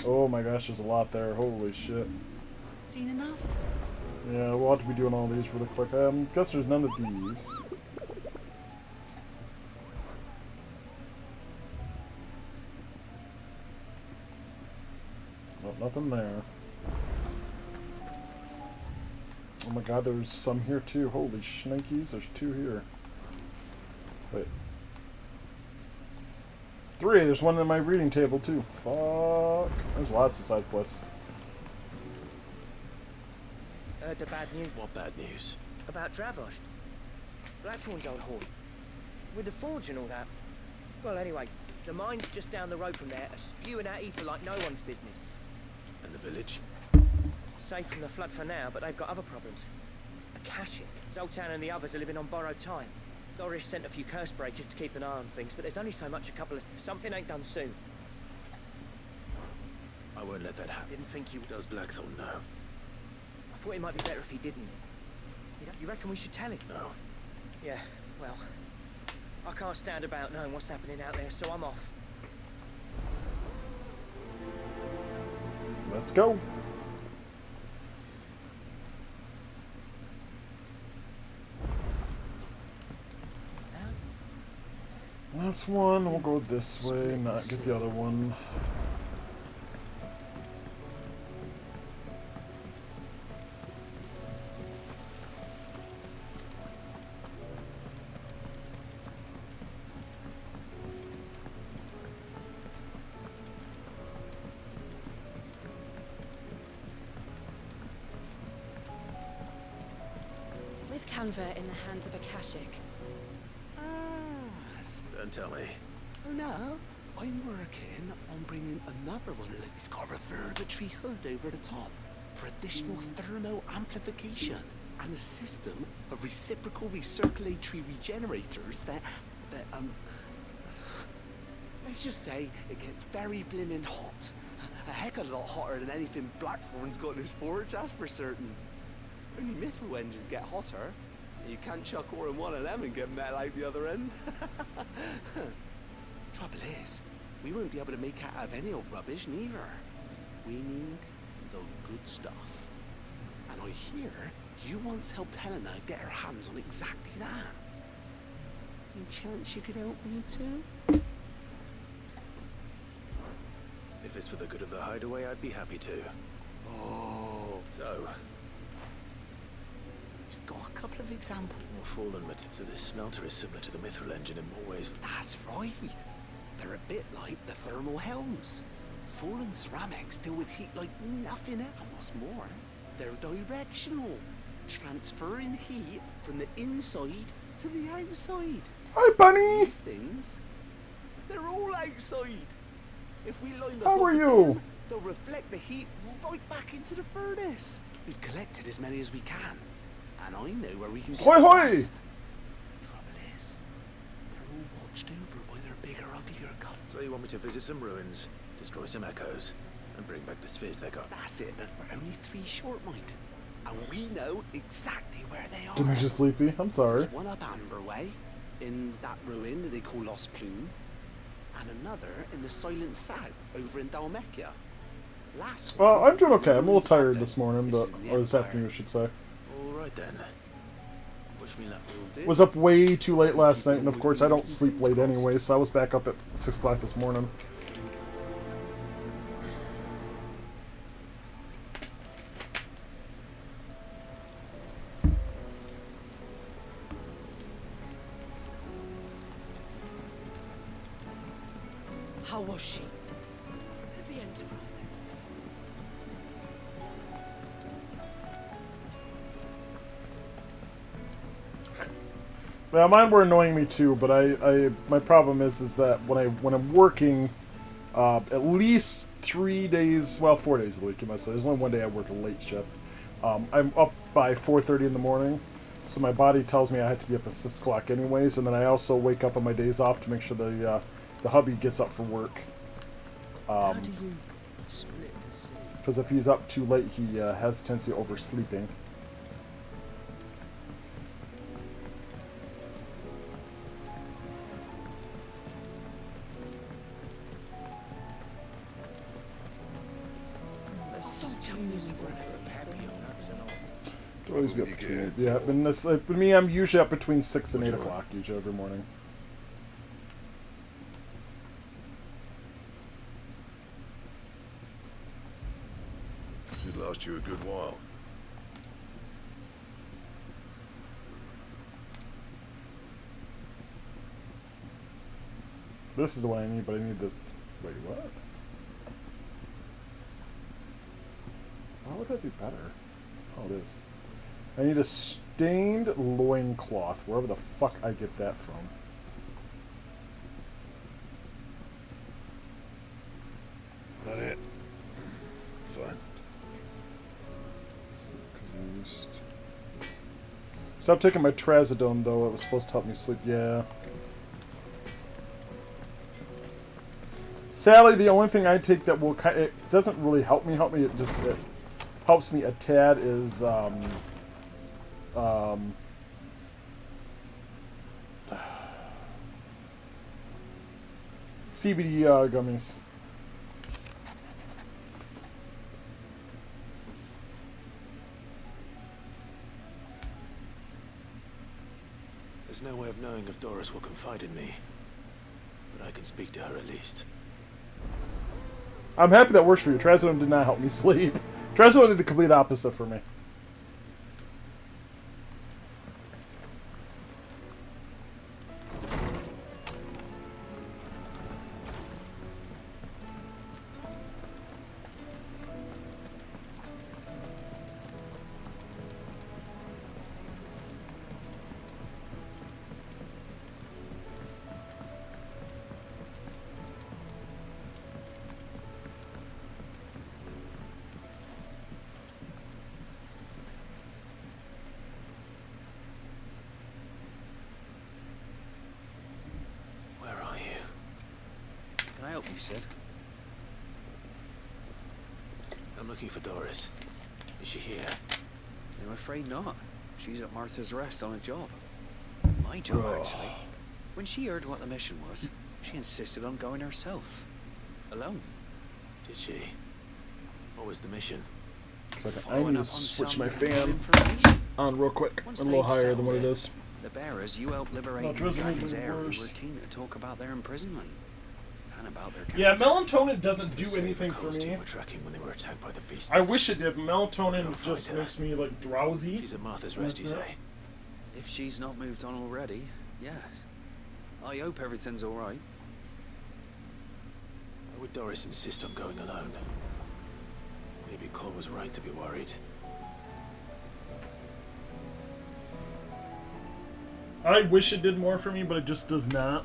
A: Oh my gosh, there's a lot there. Holy shit.
O: Seen enough?
A: Yeah, we'll have to be doing all these really quick. Guess there's none of these. Oh, nothing there. Oh my god, there's some here too. Holy shnikes, there's 2 here. Wait. 3, there's one in my reading table too. Fuck. There's lots of side quests.
O: Heard the bad news.
H: What bad news?
O: About Dravost. Blackthorn's old haunt. With the forge and all that. Well, anyway, the mines just down the road from there are spewing out ether like no one's business.
H: And the village?
O: Safe from the flood for now, but they've got other problems. Akashic. Zoltan and the others are living on borrowed time. Dorish sent a few curse breakers to keep an eye on things, but there's only so much a couple of... If something ain't done soon.
H: I won't let that happen.
O: Didn't think you...
H: Does Blackthorn know?
O: I thought it might be better if he didn't. You reckon we should tell him?
H: No.
O: Yeah, well... I can't stand about knowing what's happening out there, so I'm off.
A: Let's go. That's one. We'll go this way, not get the other one.
J: With Canva in the hands of Akashic.
H: Don't tell me.
P: Oh no, I'm working on bringing another one. It's got a reverberatory hood over the top for additional thermo amplification and a system of reciprocal recirculatory regenerators that let's just say it gets very blimmin' hot. A heck of a lot hotter than anything Blackthorn's got in his forge, that's for certain. Only mithril engines get hotter. You can't chuck ore in one of them and get metal out the other end. Trouble is, we won't be able to make out of any old rubbish neither. We need the good stuff. And I hear you once helped Helena get her hands on exactly that. Any chance you could help me too?
H: If it's for the good of the hideaway, I'd be happy to.
P: Oh.
H: So,
P: got a couple of examples.
H: More fallen material. So this smelter is similar to the mithril engine in more ways.
P: That's right. They're a bit like the thermal helms. Fallen ceramics deal with heat like nothing else. And what's more, they're directional, transferring heat from the inside to the outside.
A: Hi, bunny!
P: These things, they're all outside. If we line the
A: How are you?
P: They'll reflect the heat right back into the furnace. We've collected as many as we can. And I know where we can get
A: Hoi hoi!
P: Trouble is, they're all watched over by their bigger, uglier cousins.
H: So you want me to visit some ruins, destroy some echoes, and bring back the spheres they got?
P: That's it. We're only 3 short, mind. And we know exactly where they are.
A: Did I just sleepy? I'm sorry.
P: There's one up Amber Way, in that ruin that they call Lost Plume. and another in the Silent South over in Dalmekia. Last
A: Well, I'm doing
P: was
A: okay. I'm a little
P: Ruins
A: tired
P: Valley,
A: this morning, but
P: missing the
A: or this
P: Empire.
A: afternoon, I should say.
H: All right then. Wish me luck, will do.
A: Was up way too late last night, and of course I don't sleep late anyway, so I was back up at 6 o'clock this morning.
O: How was she? The Enterprise.
A: Yeah, mine were annoying me too, but my problem is that when I'm working, at least 3 days, well, 4 days a week, you might say. There's only one day I work a late shift. I'm up by 4:30 in the morning, so my body tells me I have to be up at 6 o'clock anyways, and then I also wake up on my days off to make sure the hubby gets up for work.
O: How do you split the sea?
A: Because if he's up too late, he has a tendency of oversleeping. Always be up between, yeah, but this, with me, I'm usually up between 6 and 8 o'clock usually every morning.
K: It last you a good while.
A: This is the one I need, but I need the... Wait, what? Why would that be better? Oh, it is. I need a stained loincloth, wherever the fuck I get that from.
K: That it? Fine.
A: Stop taking my trazodone, though. It was supposed to help me sleep. Yeah. Sadly, the only thing I take that will it doesn't really help me. It just it helps me a tad is CBD gummies.
H: There's no way of knowing if Doris will confide in me, but I can speak to her at least.
A: I'm happy that works for you. Trazodone did not help me sleep. Trazodone did the complete opposite for me.
H: Can I help you, Sid? I'm looking for Doris. Is she here?
Q: I'm afraid not. She's at Martha's Rest on a job. My job, actually. When she heard what the mission was, she insisted on going herself. Alone.
H: Did she? What was the mission?
A: I need to switch my fan on real quick. A little higher than what it is.
Q: The bearers you helped liberate in the Dragon's Area were keen to talk about their imprisonment. And about their
A: yeah, melatonin doesn't do anything for me.
H: When they were attacked by the beast.
A: I wish it did. Melatonin just makes me like drowsy.
H: She's at Martha's Rest, you say?
Q: If she's not moved on already, yes. I hope everything's alright.
H: Why would Doris insist on going alone? Maybe Cole was right to be worried.
A: I wish it did more for me, but it just does not.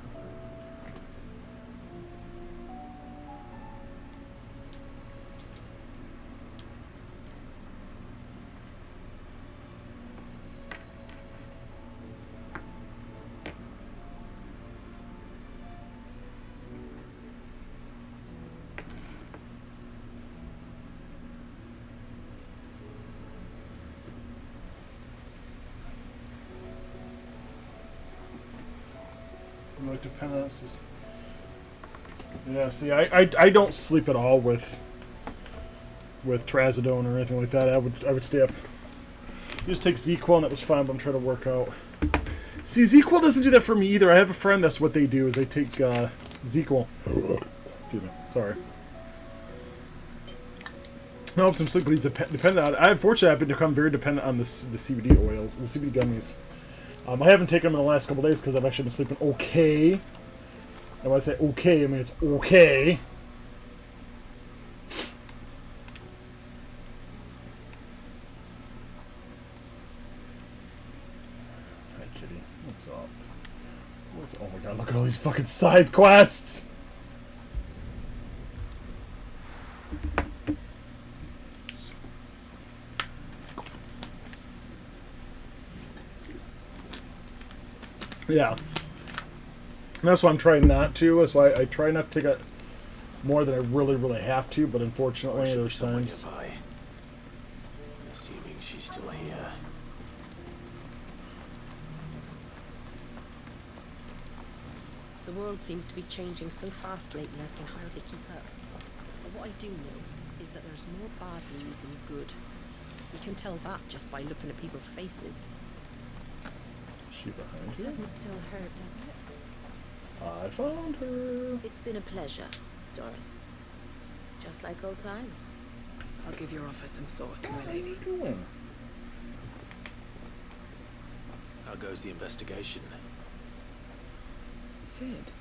A: Like to penance this. Yeah, see, I don't sleep at all with trazodone or anything like that. I would stay up. Just take ZQL and that was fine, but I'm trying to work out. See, ZQL doesn't do that for me either. I have a friend that's what they do is they take ZQL. Excuse me. Sorry. No, I'm sleep, but he's dependent on it. Unfortunately, I've become very dependent on the CBD oils, the CBD gummies. I haven't taken them in the last couple days because I've actually been sleeping okay. And when I say okay, I mean it's okay. Hi, kitty. What's up? Oh my god, look at all these fucking side quests! Yeah. And that's why I'm trying not to. That's why I try not to take it more than I really have to, but unfortunately there's times.
H: Assuming she's still here.
J: The world seems to be changing so fast lately I can hardly keep up. But what I do know is that there's more bad news than good. You can tell that just by looking at people's faces.
A: She behind
B: It
A: you?
B: doesn't still hurt, does it?
A: I found her.
B: It's been a pleasure, Doris. Just like old times.
R: I'll give your offer some thought, my
A: What are
R: lady.
A: you doing?
H: How goes the investigation?
R: Sid,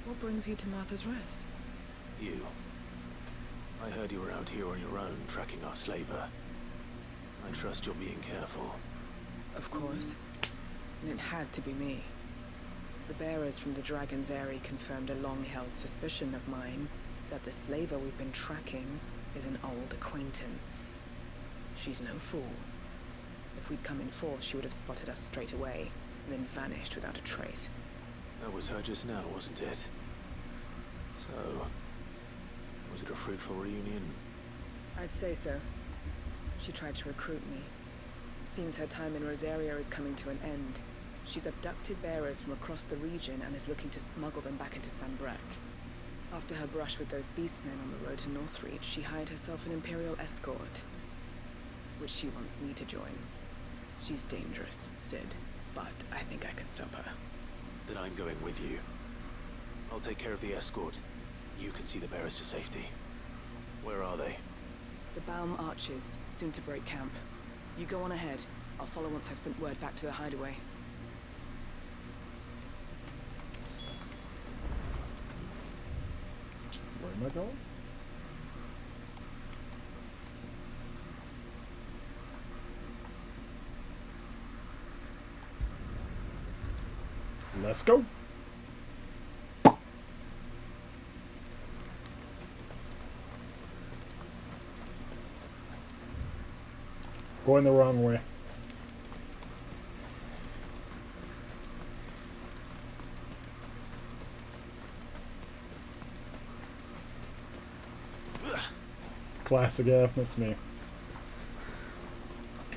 R: what brings you to Martha's Rest?
H: You. I heard you were out here on your own, tracking our slaver. I trust you're being careful.
R: Of course. And it had to be me. The bearers from the Dragon's Eyrie confirmed a long-held suspicion of mine that the slaver we've been tracking is an old acquaintance. She's no fool. If we'd come in force, she would have spotted us straight away, and then vanished without a trace.
H: That was her just now, wasn't it? So, was it a fruitful reunion?
R: I'd say so. She tried to recruit me. Seems her time in Rosaria is coming to an end. She's abducted bearers from across the region and is looking to smuggle them back into Sambrek. After her brush with those beastmen on the road to Northreach, she hired herself an Imperial escort, which she wants me to join. She's dangerous, Sid, but I think I can stop her.
H: Then I'm going with you. I'll take care of the escort. You can see the bearers to safety. Where are they?
R: The Baum Archers, soon to break camp. You go on ahead. I'll follow once I've sent word back to the hideaway.
A: Where am I going? Let's go. Going the wrong way. Classic, yeah, that's me.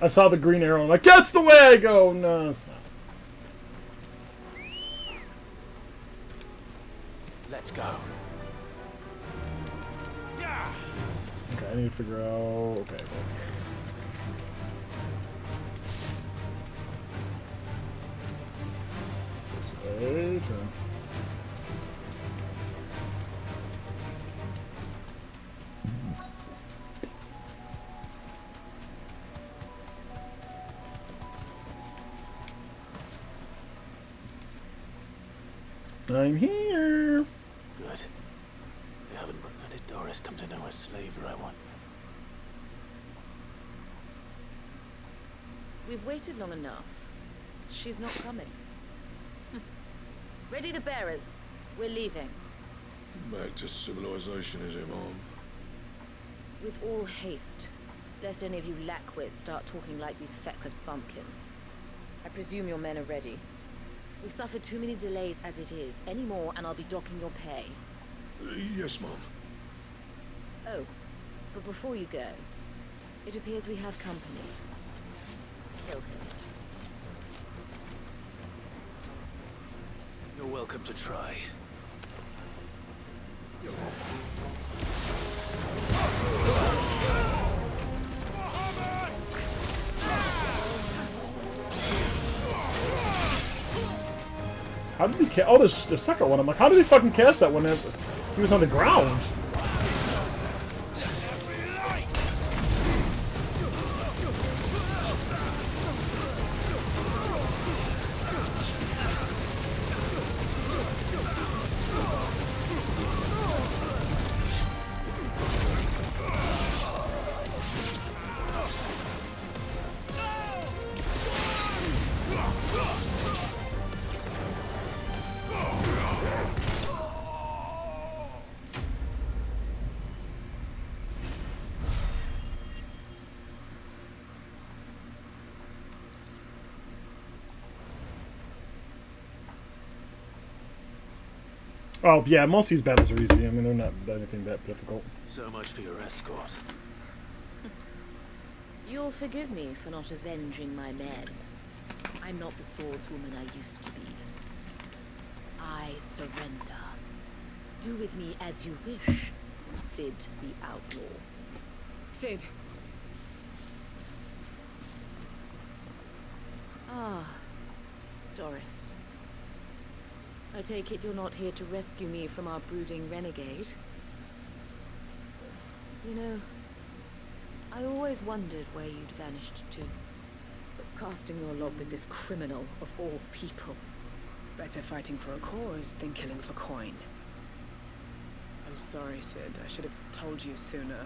A: I saw the green arrow, I'm like, that's the way I go! No, it's not.
H: Let's go.
A: Okay, I need to figure out... Okay, this way, turn. I'm here.
H: Good. They haven't let Doris come to know a slaver I want.
B: We've waited long enough. She's not coming. Ready the bearers. We're leaving.
K: Back to civilization, is it, Mom?
B: With all haste. Lest any of you lackwits start talking like these feckless bumpkins. I presume your men are ready. We've suffered too many delays as it is. Any more and I'll be docking your pay.
K: Yes, Mom.
B: Oh, but before you go, it appears we have company. Kill him.
H: You're welcome to try.
A: How did he cast? Oh, there's the second one. I'm like, how did he fucking cast that when he was on the ground? Oh, yeah, most of these battles are easy. I mean, they're not anything that difficult.
H: So much for your escort.
J: You'll forgive me for not avenging my men. I'm not the swordswoman I used to be. I surrender. Do with me as you wish, Sid the Outlaw.
R: Sid.
J: Ah, Doris. I take it you're not here to rescue me from our brooding renegade? You know, I always wondered where you'd vanished to. But casting your lot with this criminal of all people.
R: Better fighting for a cause than killing for coin. I'm sorry, Sid. I should have told you sooner.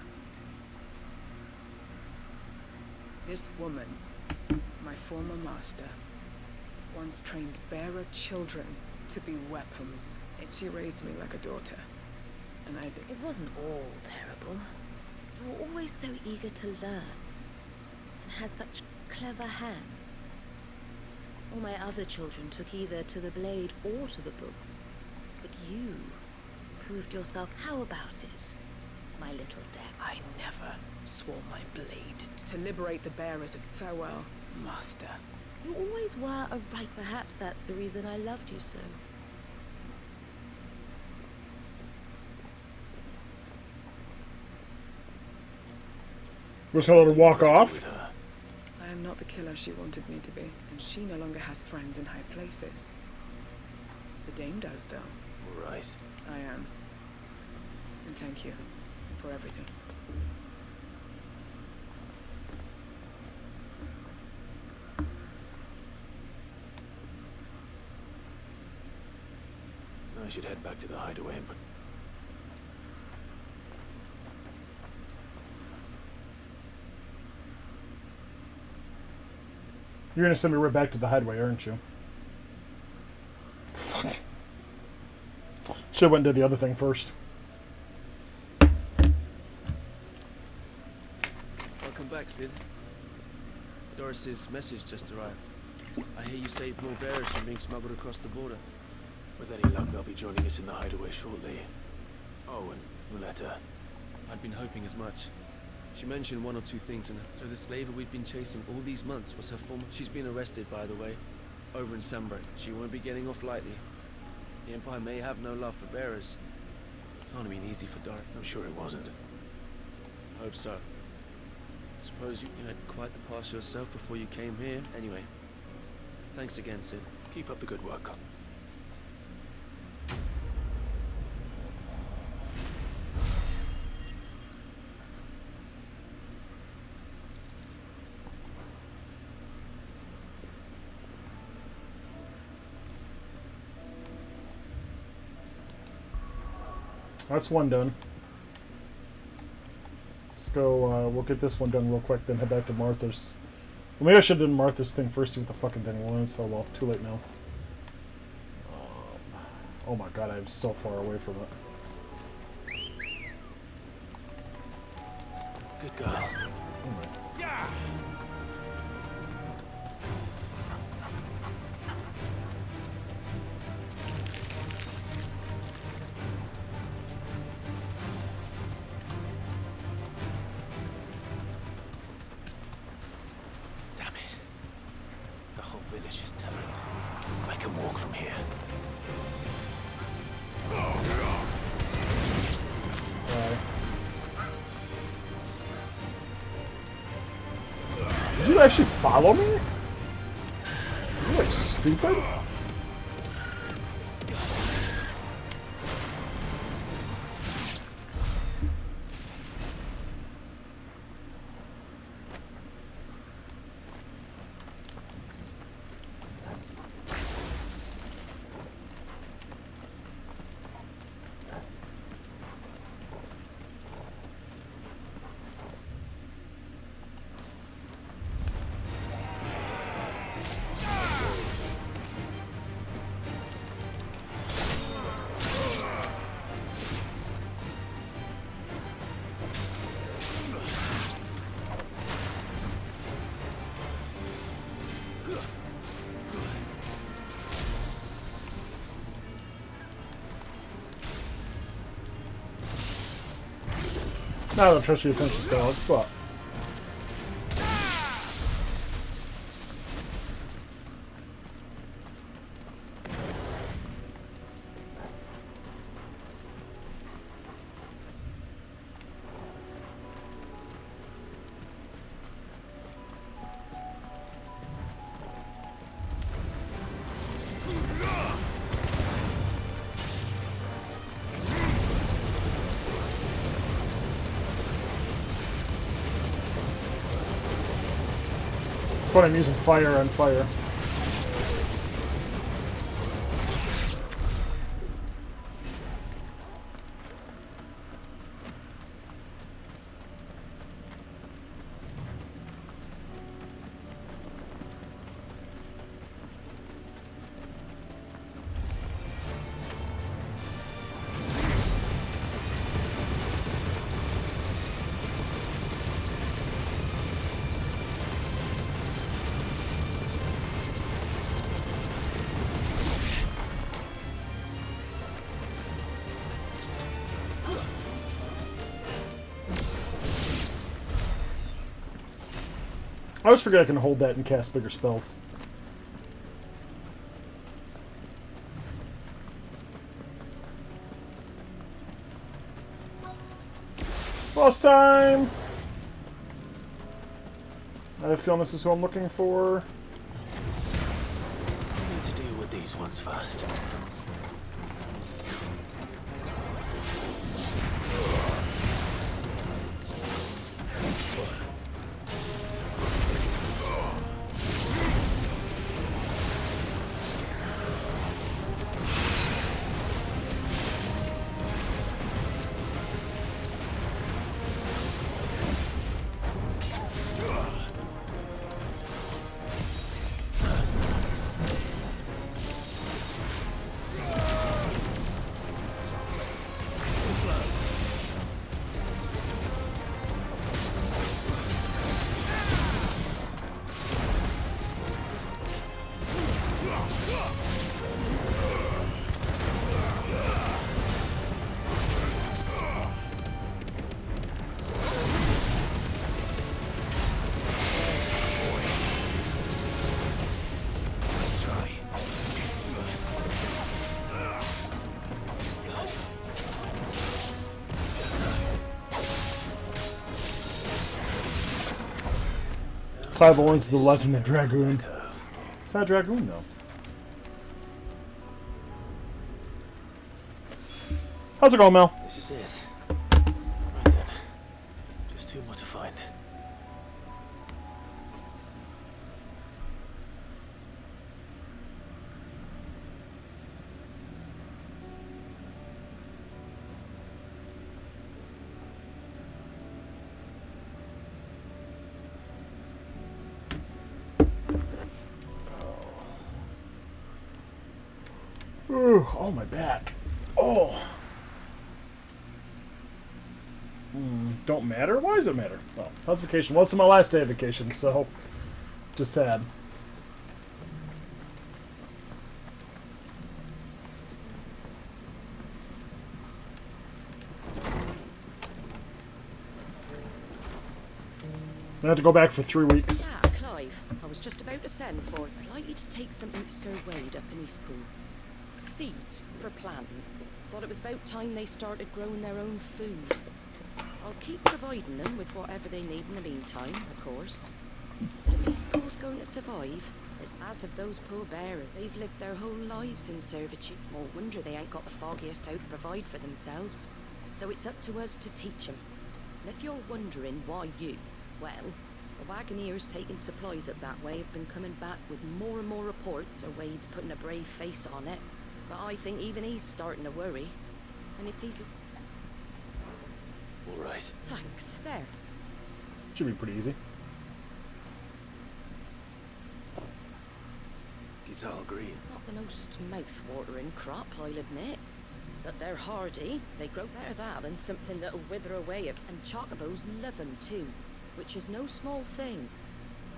R: This woman, my former master, once trained bearer children to be weapons. She raised me like a daughter. And
J: It wasn't all terrible. You were always so eager to learn. And had such clever hands. All my other children took either to the blade or to the books. But you proved yourself. How about it, my little deck?
R: I never swore my blade to liberate the bearers of farewell, master.
J: You always were a right. Perhaps that's the reason I loved you so.
A: We're just gonna let her walk off?
R: I am not the killer she wanted me to be, and she no longer has friends in high places. The dame does, though.
H: Right.
R: I am. And thank you for everything.
H: I should head back to the hideaway and put...
A: You're gonna send me right back to the hideaway, aren't you? Fuck. Should've went and did the other thing first.
S: Welcome back, Sid. Doris's message just arrived. I hear you saved more bearers from being smuggled across the border.
H: With any luck, they'll be joining us in the hideaway shortly. Oh, and Muleta.
S: I'd been hoping as much. She mentioned one or two things, and so the slaver we'd been chasing all these months was her former... She's been arrested, by the way, over in Sunbreak. She won't be getting off lightly. The Empire may have no love for bearers. It can't have been easy for Doris.
H: I'm sure it wasn't.
S: Hope so. Suppose you had quite the past yourself before you came here. Anyway, thanks again, Sid.
H: Keep up the good work.
A: That's one done. Let's go, we'll get this one done real quick, then head back to Martha's. Well, maybe I should have done Martha's thing first, see what the fucking thing was. Oh well, too late now. Oh my god, I'm so far away from it.
H: Good girl.
A: Oh my.
H: Yeah! Village is turned. I can walk from here.
A: it actually follow me? Is it like stupid? I don't trust your attention spell, but but I'm using fire on fire. I always forget I can hold that and cast bigger spells. Boss time! I have a feeling this is who I'm looking for.
H: I need to deal with these ones first.
A: Bible one's the Legend of Dragoon. It's not Dragoon though. How's it going, Mel?
H: This is it. Right then. Just two more to find.
A: Ooh, oh, my back. Oh. Don't matter? Why does it matter? Well, how's vacation? Well, it's my last day of vacation, so just sad. I have to go back for 3 weeks.
J: Ah, Clive. I was just about to send for. I'd like you to take something to Sir Wade up in Eastpool. Seeds for planting. Thought it was about time they started growing their own food. I'll keep providing them with whatever they need in the meantime, of course. If East Pool's going to survive? It's as of those poor bearers. They've lived their whole lives in servitude. Small wonder they ain't got the foggiest how to provide for themselves. So it's up to us to teach them. And if you're wondering why you, well, the Wagoneers taking supplies up that way have been coming back with more and more reports. Sir Wade's putting a brave face on it. But I think even he's starting to worry. And if he's...
H: All right.
J: Thanks. There.
A: Should be pretty easy.
H: Gizal Green.
J: Not the most mouth-watering crop, I'll admit. But they're hardy. They grow better that than something that'll wither away. And chocobos love them too, which is no small thing.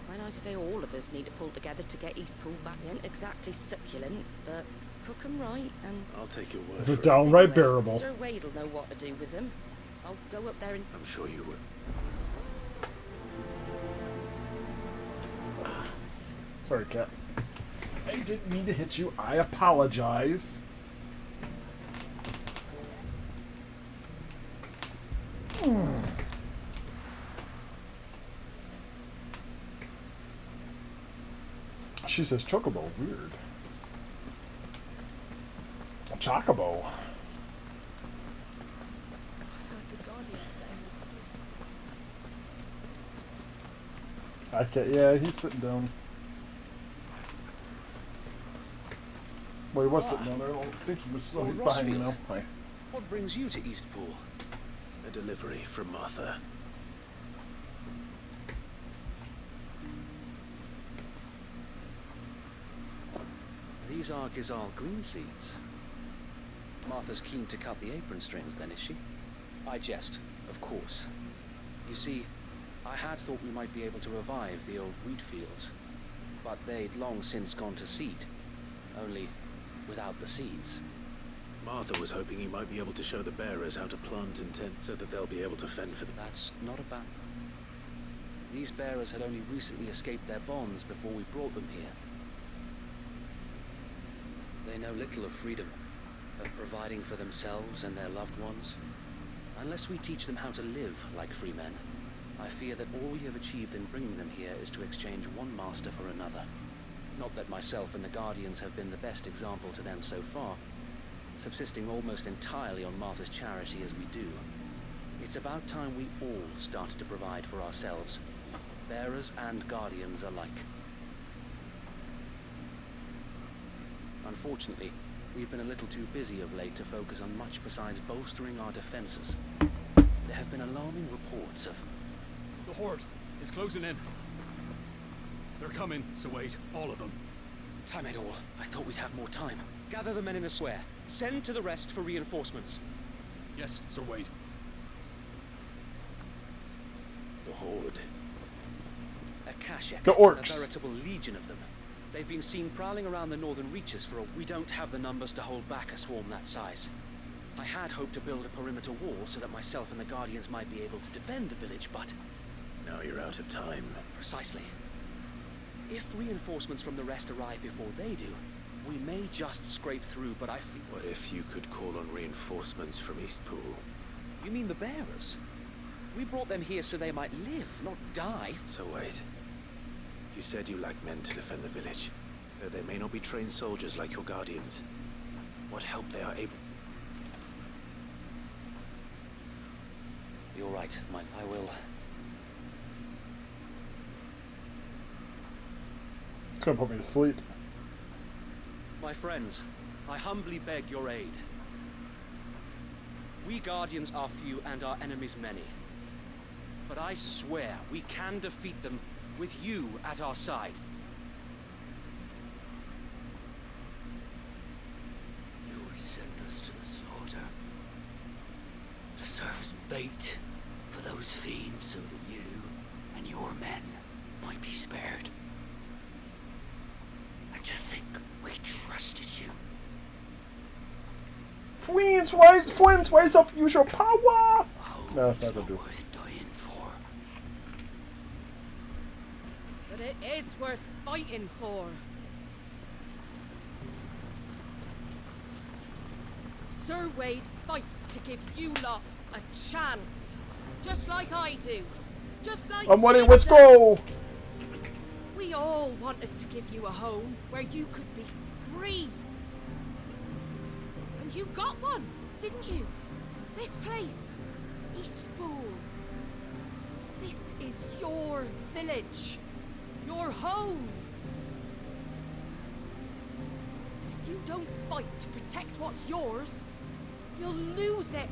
J: When I say all of us need to pull together to get East Pool back, they ain't exactly succulent, but cook 'em right and...
H: I'll take your word
A: They're
H: for
A: downright
J: Anyway,
A: bearable.
J: Sir Wade'll know what to do with them. I'll go up there and...
H: I'm sure you will.
A: Sorry, Cat. I didn't mean to hit you. I apologize. She says chocobo. Weird. Chocobo. I can't. Yeah, he's sitting down. Well, he was sitting down there. I don't think he was. No, he's behind me now. Hi.
H: What brings you to Eastpool? A delivery from Martha.
Q: These are Gizal green seeds. Martha's keen to cut the apron strings, then, is she? I jest, of course. You see, I had thought we might be able to revive the old wheat fields, but they'd long since gone to seed, only without the seeds.
H: Martha was hoping he might be able to show the bearers how to plant and tend so that they'll be able to fend for them.
Q: That's not a bad... These bearers had only recently escaped their bonds before we brought them here. They know little of freedom, of providing for themselves and their loved ones. Unless we teach them how to live like free men, I fear that all we have achieved in bringing them here is to exchange one master for another. Not that myself and the Guardians have been the best example to them so far, subsisting almost entirely on Martha's charity as we do. It's about time we all started to provide for ourselves, bearers and Guardians alike. Unfortunately, we've been a little too busy of late to focus on much besides bolstering our defenses. There have been alarming reports of...
K: The Horde is closing in. They're coming, so wait, all of them.
Q: Time it all. I thought we'd have more time. Gather the men in the square. Send to the rest for reinforcements.
K: Yes, Sir Wade.
H: The Horde.
Q: A Kashek.
A: The orcs.
Q: A veritable legion of them. They've been seen prowling around the northern reaches for a... We don't have the numbers to hold back a swarm that size. I had hoped to build a perimeter wall so that myself and the Guardians might be able to defend the village, but...
H: Now you're out of time.
Q: Precisely. If reinforcements from the rest arrive before they do, we may just scrape through, but I feel...
H: What if you could call on reinforcements from Eastpool?
Q: You mean the bearers? We brought them here so they might live, not die.
H: So wait. You said you like men to defend the village, though they may not be trained soldiers like your Guardians. What help they are able...
Q: You're right, Mike. I will...
A: It's gonna put me to sleep.
Q: My friends, I humbly beg your aid. We Guardians are few and our enemies many. But I swear we can defeat them with you at our side.
P: You would send us to the slaughter. To serve as bait for those fiends so that you and your men might be spared. And to think we trusted you.
A: Fwins, wise up, use your power! No, that's not gonna do.
P: Worth dying for.
J: But it is worth fighting for. Sir Wade fights to give you lot a chance. Just like I do. Just like
A: I'm ready,
J: Sid
A: let's
J: does.
A: go!
J: We all wanted to give you a home where you could be free. And you got one, didn't you? This place, Eastpool. This is your village, your home. If you don't fight to protect what's yours, you'll lose it.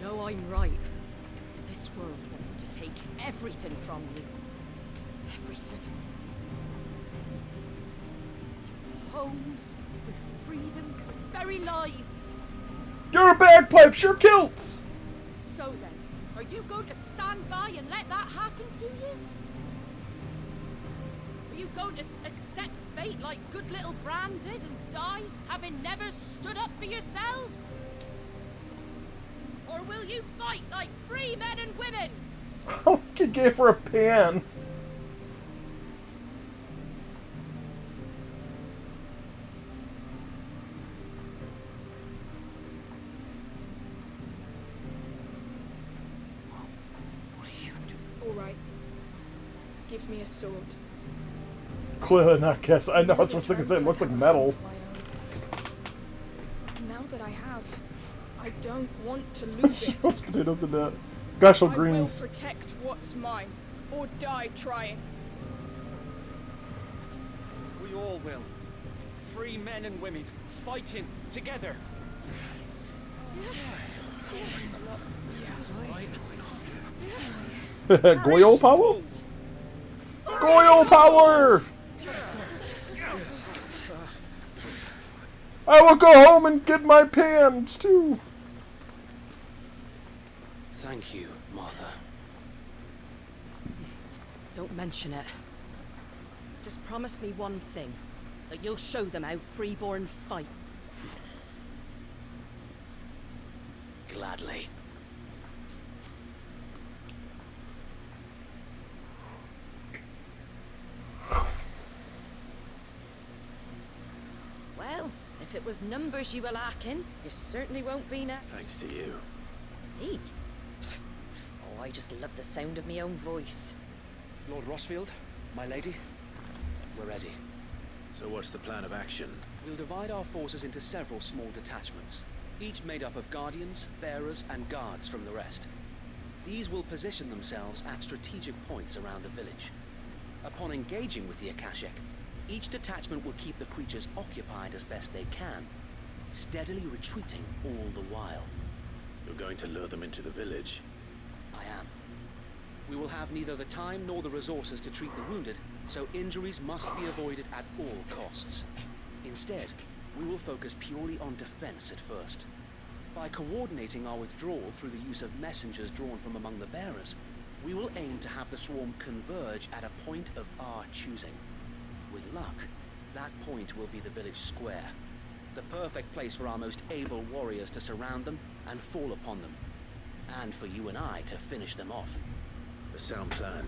J: You know I'm right. This world wants to take everything from you. Everything. Your homes, your freedom, your very lives.
A: Your bagpipes, your kilts!
J: So then, are you going to stand by and let that happen to you? Are you going to accept fate like good little Bran did and die, having never stood up for yourselves? Or will you fight like free men and women?
A: Oh, he gave her a pan.
R: All right. Give me a sword.
A: Clearly not guess. I know that's what I was thinking. It looks like metal.
R: Now that I have, I don't want to lose it.
A: Those potatoes in that. Gushel
R: I
A: greens.
R: will protect what's mine, or die trying.
O: We all will. Free men and women, fighting together.
A: Goyle power? Goyle power! I will go home and get my pans too.
Q: Thank you, Martha.
J: Don't mention it. Just promise me one thing. That you'll show them how freeborn fight.
Q: Gladly.
J: Well, if it was numbers you were lacking, you certainly won't be now.
H: Thanks to you.
J: Me? Oh, I just love the sound of my own voice.
Q: Lord Rosfield, my lady, we're ready.
H: So what's the plan of action?
Q: We'll divide our forces into several small detachments, each made up of guardians, bearers, and guards from the rest. These will position themselves at strategic points around the village. Upon engaging with the Akashic, each detachment will keep the creatures occupied as best they can, steadily retreating all the while.
H: You're going to lure them into the village?
Q: I am. We will have neither the time nor the resources to treat the wounded, so injuries must be avoided at all costs. Instead, we will focus purely on defense at first. By coordinating our withdrawal through the use of messengers drawn from among the bearers, we will aim to have the swarm converge at a point of our choosing. With luck, that point will be the village square, the perfect place for our most able warriors to surround them and fall upon them, and for you and I to finish them off.
H: A sound plan,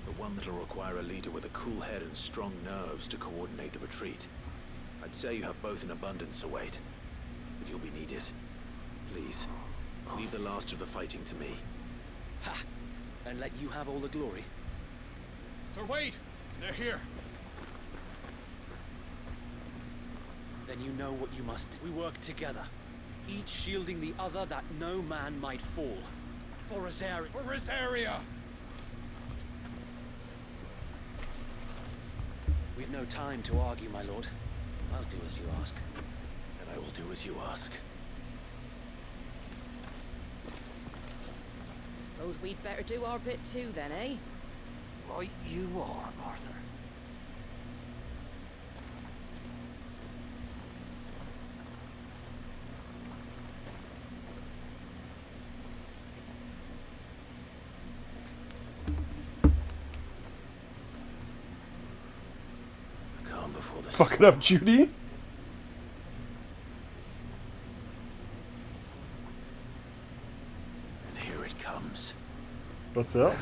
H: but one that'll require a leader with a cool head and strong nerves to coordinate the retreat. I'd say you have both in abundance, Await, but you'll be needed. Please, leave the last of the fighting to me.
Q: Ha! And let you have all the glory.
E: Sir Wade! They're here!
Q: Then you know what you must do. We work together, each shielding the other that no man might fall. For Rosaria.
E: For Rosaria!
Q: We've no time to argue, my lord. I'll do as you ask.
H: And I will do as you ask.
J: Suppose we'd better do our bit too then, eh?
N: Right you are, Arthur.
A: Fuck it up, Judy.
H: And here it comes.
A: What's it?
H: Not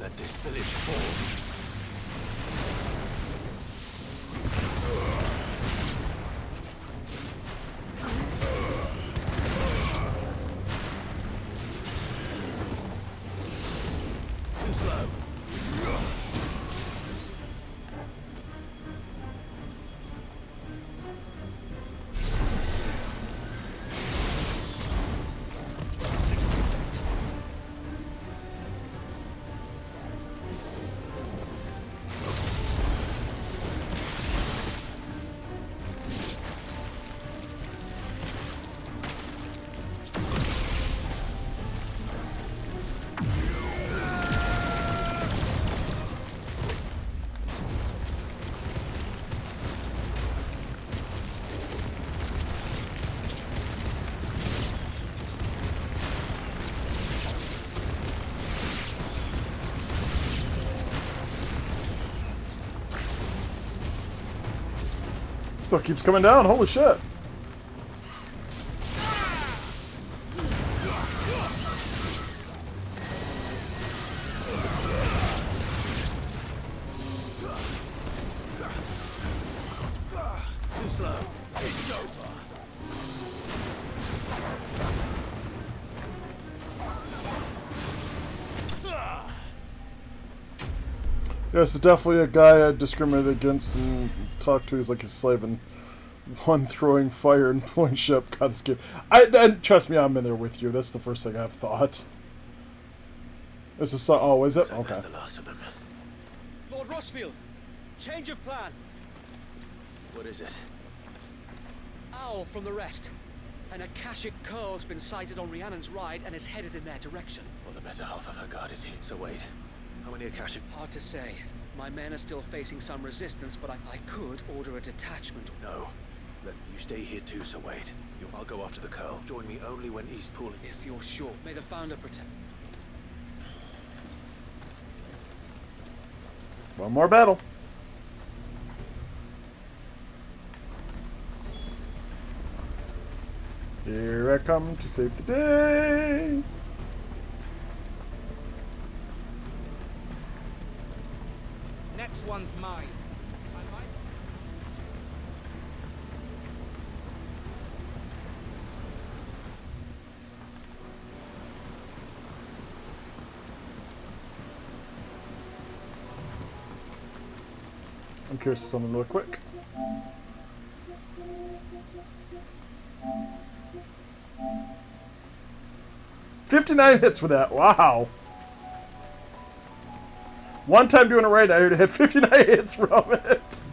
H: let this village fall.
P: slow.
A: Still keeps coming down. Holy shit.
P: Too slow. It's over.
A: Yes, it's definitely a guy I discriminate against and talk to. He's like a slave, and one throwing fire and blowing ship. God, this game. And trust me, I'm in there with you. That's the first thing I've thought. This is so. Oh, is it?
H: So
A: Okay.
H: that's the last of them.
D: Lord Rossfield, change of plan.
H: What is it?
D: Owl from the rest. An Akashic Curl's been sighted on Rhiannon's right and is headed in their direction.
H: Well, the better half of her guard is here. So wait, how many Akashic?
D: Hard to say. My men are still facing some resistance, but I could order a detachment.
H: No. Let you stay here too, Sir Wade. I'll go after the Curl. Join me only when Eastpool...
D: If you're sure. May the Founder protect...
A: One more battle. Here I come to save the day.
D: Next one's mine.
A: I'm curious to something real quick. $59 hits with that. Wow. One time doing it right, I already had 59 hits from it.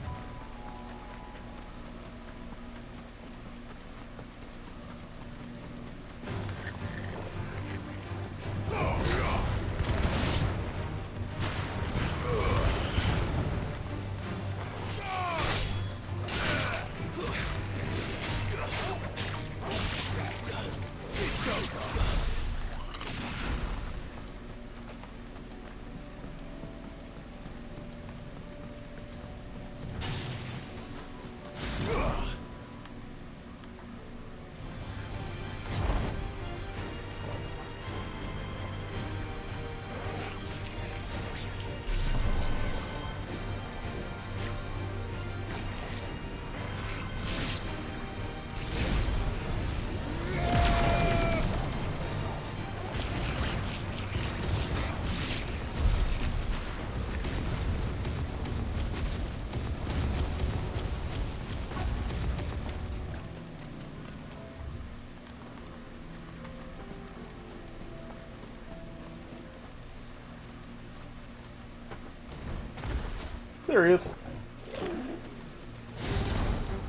A: There he is.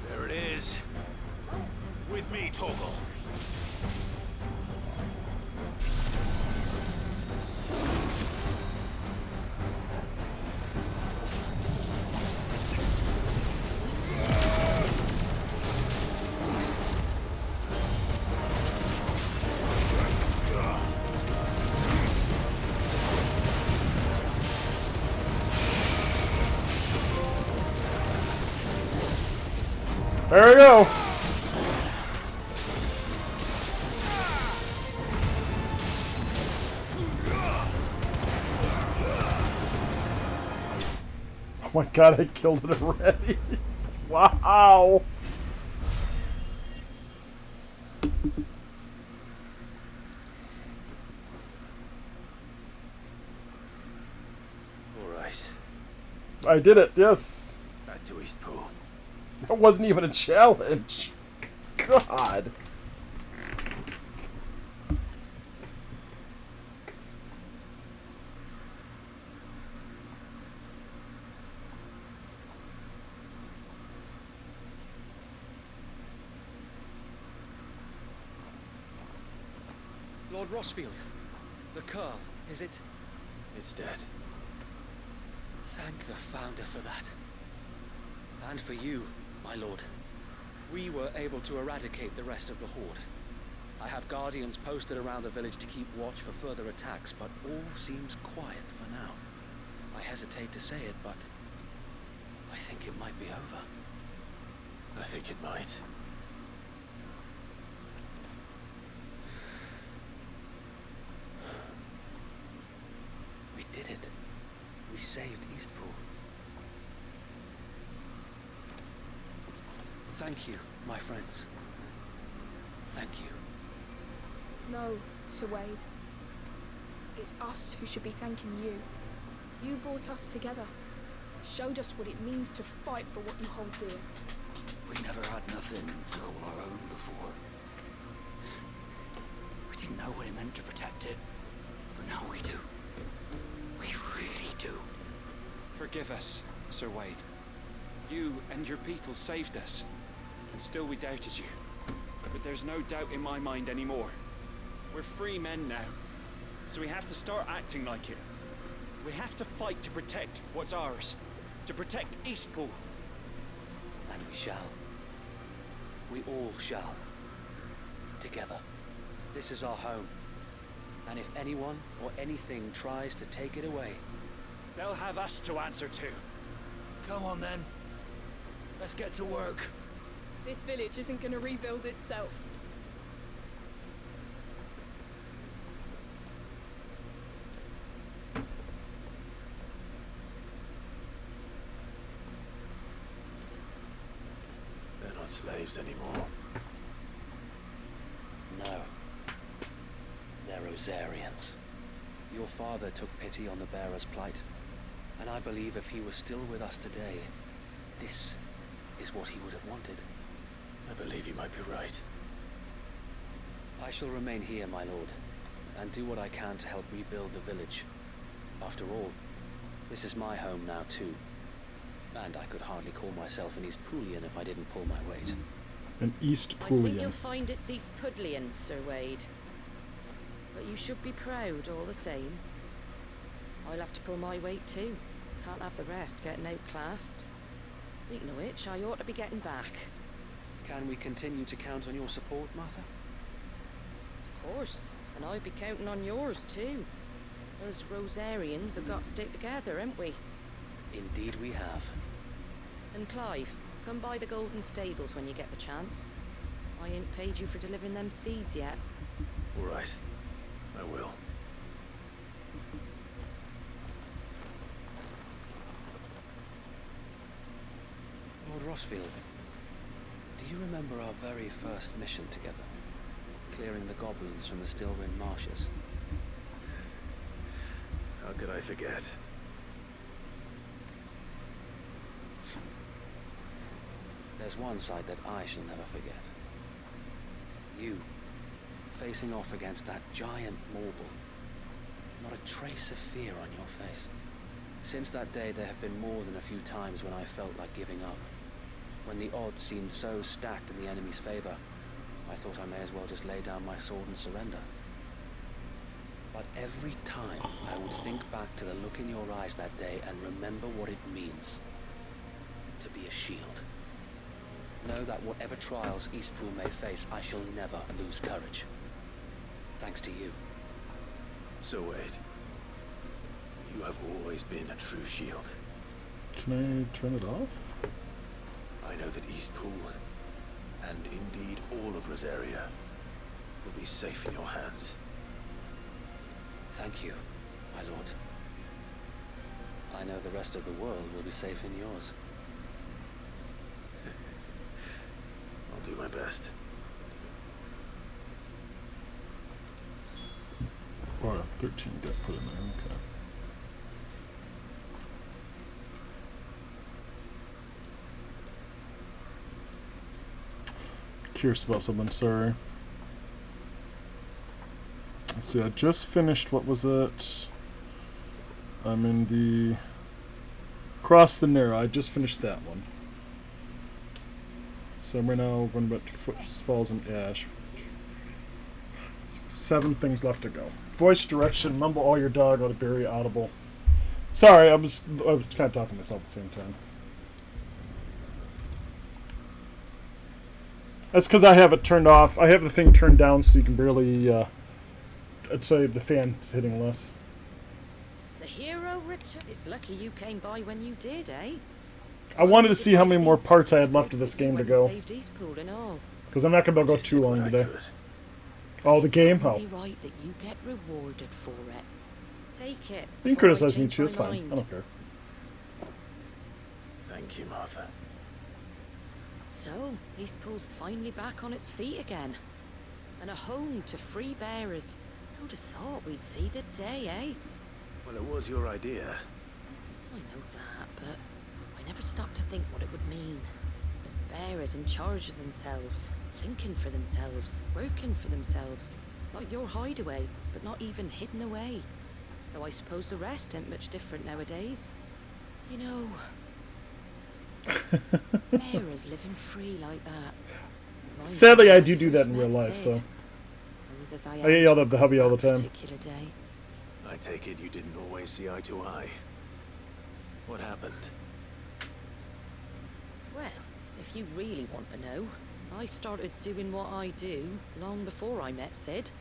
P: There it is. With me, Torgal.
A: There we go. Oh my god, I killed it already. Wow. I did it, yes.
N: Back to Eastpool.
A: That wasn't even a challenge. God.
D: Lord Rossfield, the Curl, is it?
H: It's dead.
D: Thank the Founder for that. And for you, my lord. We were able to eradicate the rest of the Horde. I have guardians posted around the village to keep watch for further attacks, but all seems quiet for now. I hesitate to say it, but I think it might be over.
H: I think it might.
D: We did it. We saved Eastpool. Thank you, my friends. Thank you.
T: No, Sir Wade. It's us who should be thanking you. You brought us together. Showed us what it means to fight for what you hold dear.
U: We never had nothing to call our own before. We didn't know what it meant to protect it, but now we do. We really do.
V: Forgive us, Sir Wade. You and your people saved us, and still we doubted you. But there's no doubt in my mind anymore. We're free men now, so we have to start acting like it. We have to fight to protect what's ours, to protect Eastpool.
Q: And we shall. We all shall. Together. This is our home. And if anyone or anything tries to take it away,
V: they'll have us to answer to.
U: Come on then. Let's get to work.
T: This village isn't going to rebuild itself.
H: They're not slaves anymore.
Q: no. They're Rosarians. Your father took pity on the bearer's plight, and I believe if he was still with us today, this is what he would have wanted.
H: I believe you might be right.
Q: I shall remain here, my lord, and do what I can to help rebuild the village. After all, this is my home now too. And I could hardly call myself an Eastpoolian if I didn't pull my weight.
A: An
J: I think
A: Eastpoolian.
J: you'll find it's Eastpudlian, Sir Wade. But you should be proud all the same. I'll have to pull my weight too. Can't have the rest getting outclassed. Speaking of which, I ought to be getting back.
Q: Can we continue to count on your support, Martha?
J: Of course, and I'll be counting on yours too. Us Rosarians have got to stick together, haven't we?
Q: Indeed we have.
J: And Clive, come by the Golden Stables when you get the chance. I ain't paid you for delivering them seeds yet.
H: All right. I will.
Q: Lord Rossfield, do you remember our very first mission together? Clearing the goblins from the Stillwind marshes?
H: How could I forget?
Q: There's one side that I shall never forget. You, facing off against that giant Morble. Not a trace of fear on your face. Since that day, there have been more than a few times when I felt like giving up. When the odds seemed so stacked in the enemy's favor, I thought I may as well just lay down my sword and surrender. But every time, I would think back to the look in your eyes that day and remember what it means to be a shield. Know that whatever trials Eastpool may face, I shall never lose courage. Thanks to you.
H: So Wade, you have always been a true shield.
A: Can I turn it off?
H: I know that Eastpool, and indeed all of Rosaria, will be safe in your hands.
Q: Thank you, my lord. I know the rest of the world will be safe in yours.
H: I'll do my best.
A: Oh, 13 got put in there, okay. curious about something, sorry. Let's see, I just finished, what was it? I'm in the... Cross the Narrow, I just finished that one. So I'm right now going about Footfalls in Ash. 7 things left to go. Voice direction, mumble all your dog out of very audible. Sorry, I was kind of talking to myself at the same time. That's because I have it turned off. I have the thing turned down so you can barely, I'd say the fan's hitting less.
J: The hero return. It's lucky you came by when you did, eh?
A: I wanted to see how many more parts I had left of this game to go. Because I'm not going to go too long today. Oh, the game? Oh.
J: It's right that you get rewarded for it. Take it.
A: You can criticize me too, it's fine. I don't care.
H: Thank you, Martha.
J: So, Eastpool's finally back on its feet again. And a home to free bearers. Who'd have thought we'd see the day, eh?
H: Well, it was your idea.
J: I know that, but I never stopped to think what it would mean. Bearers in charge of themselves, thinking for themselves, working for themselves. Not your hideaway, but not even hidden away. Though I suppose the rest ain't much different nowadays. You know... bearers living free like that.
A: Sadly, I do that in real life, so... I get yelled at the hubby all the time.
H: I take it you didn't always see eye to eye. What happened?
J: Well, if you really want to know, I started doing what I do long before I met Sid.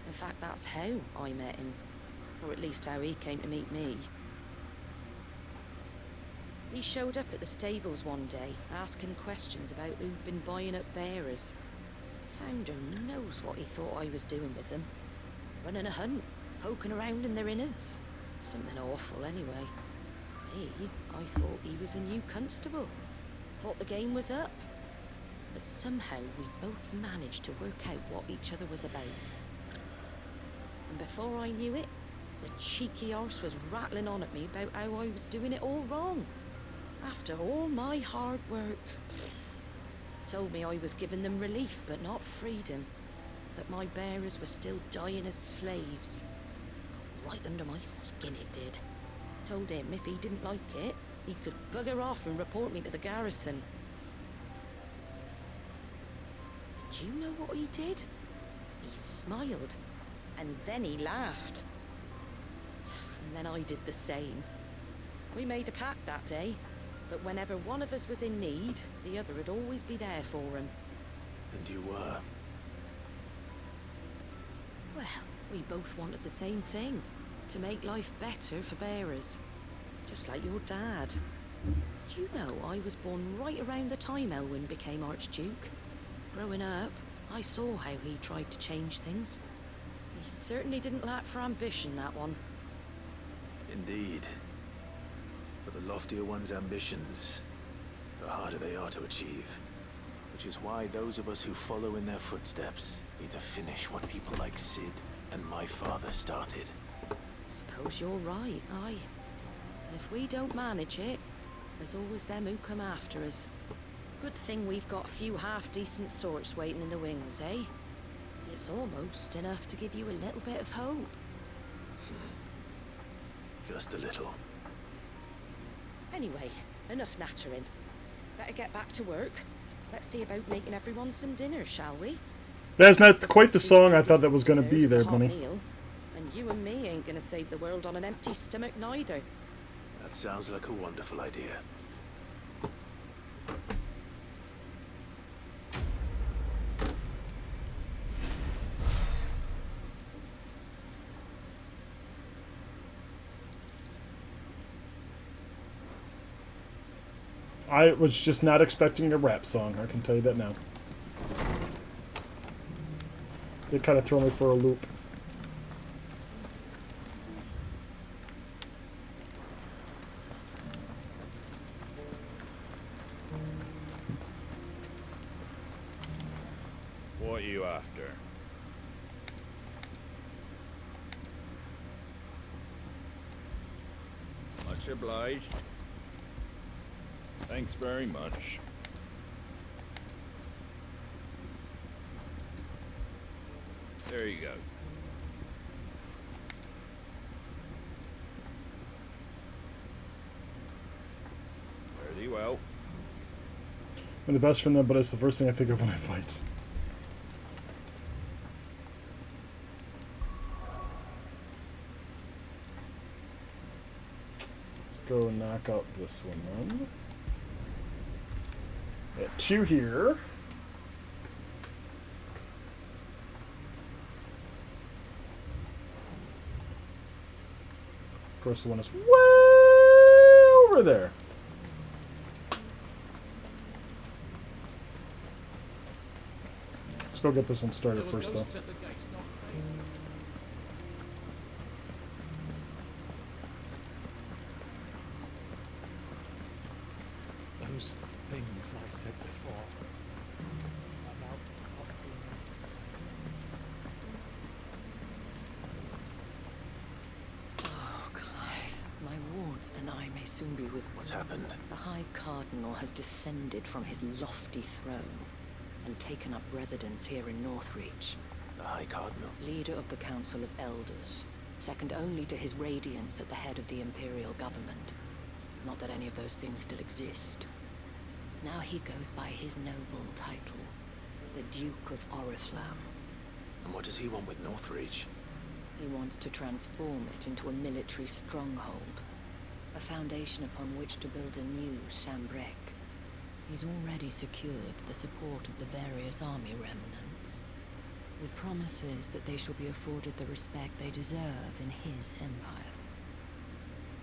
J: In fact, that's how I met him. Or at least how he came to meet me. He showed up at the stables one day, asking questions about who'd been buying up bearers. Founder knows what he thought I was doing with them. Running a hunt, poking around in their innards. Something awful, anyway. Me, I thought he was a new constable. Thought the game was up. But somehow we both managed to work out what each other was about. And before I knew it, the cheeky arse was rattling on at me about how I was doing it all wrong. After all my hard work. Told me I was giving them relief, but not freedom. That my bearers were still dying as slaves. Got right under my skin it did. Told him if he didn't like it, he could bugger off and report me to the garrison. Do you know what he did? He smiled, and then he laughed. And then I did the same. We made a pact that day, that whenever one of us was in need, the other would always be there for him.
H: And you were?
J: Well, we both wanted the same thing. To make life better for bearers. Just like your dad. Do you know, I was born right around the time Elwyn became Archduke. Growing up, I saw how he tried to change things. He certainly didn't lack for ambition, that one.
H: Indeed. But the loftier one's ambitions, the harder they are to achieve. Which is why those of us who follow in their footsteps need to finish what people like Sid and my father started.
J: Suppose you're right, aye. And if we don't manage it, there's always them who come after us. Good thing we've got a few half-decent sorts waiting in the wings, eh? It's almost enough to give you a little bit of hope.
H: Just a little.
J: Anyway, enough nattering. Better get back to work. Let's see about making everyone some dinner, shall we?
A: That's not quite the song I thought that was going to be there, Bunny.
J: And you and me ain't gonna save the world on an empty stomach neither.
H: That sounds like a wonderful idea.
A: I was just not expecting a rap song, I can tell you that now. They kind of throw me for a loop.
E: What are you after? Much obliged. Thanks very much.
K: There you go. Fare thee well.
A: I'm the best friend then, but it's the first thing I think of when I fight. Let's go knock out this one then. Got 2 here. Of course, the one is way over there. Let's go get this one started first, though.
E: Those things I said before are now not being
J: Oh, Clive, my wards and I may soon be with...
H: What's happened?
J: The High Cardinal has descended from his lofty throne and taken up residence here in Northreach.
H: The High Cardinal?
J: Leader of the Council of Elders, second only to his Radiance at the head of the Imperial government. Not that any of those things still exist. Now he goes by his noble title, the Duke of Oriflamme.
H: And what does he want with Northreach?
J: He wants to transform it into a military stronghold, a foundation upon which to build a new Sambrec. He's already secured the support of the various army remnants, with promises that they shall be afforded the respect they deserve in his empire.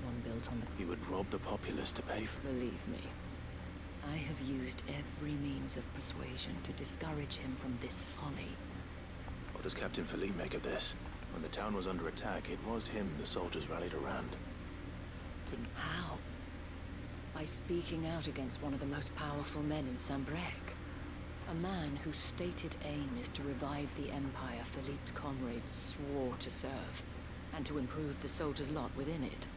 J: One built on the...
H: He would rob the populace to pay for...
J: Believe me, I have used every means of persuasion to discourage him from this folly.
H: What does Captain Philippe make of this? When the town was under attack, it was him the soldiers rallied around.
J: How? By speaking out against one of the most powerful men in Sambrec. A man whose stated aim is to revive the empire Philippe's comrades swore to serve, and to improve the soldiers' lot within it.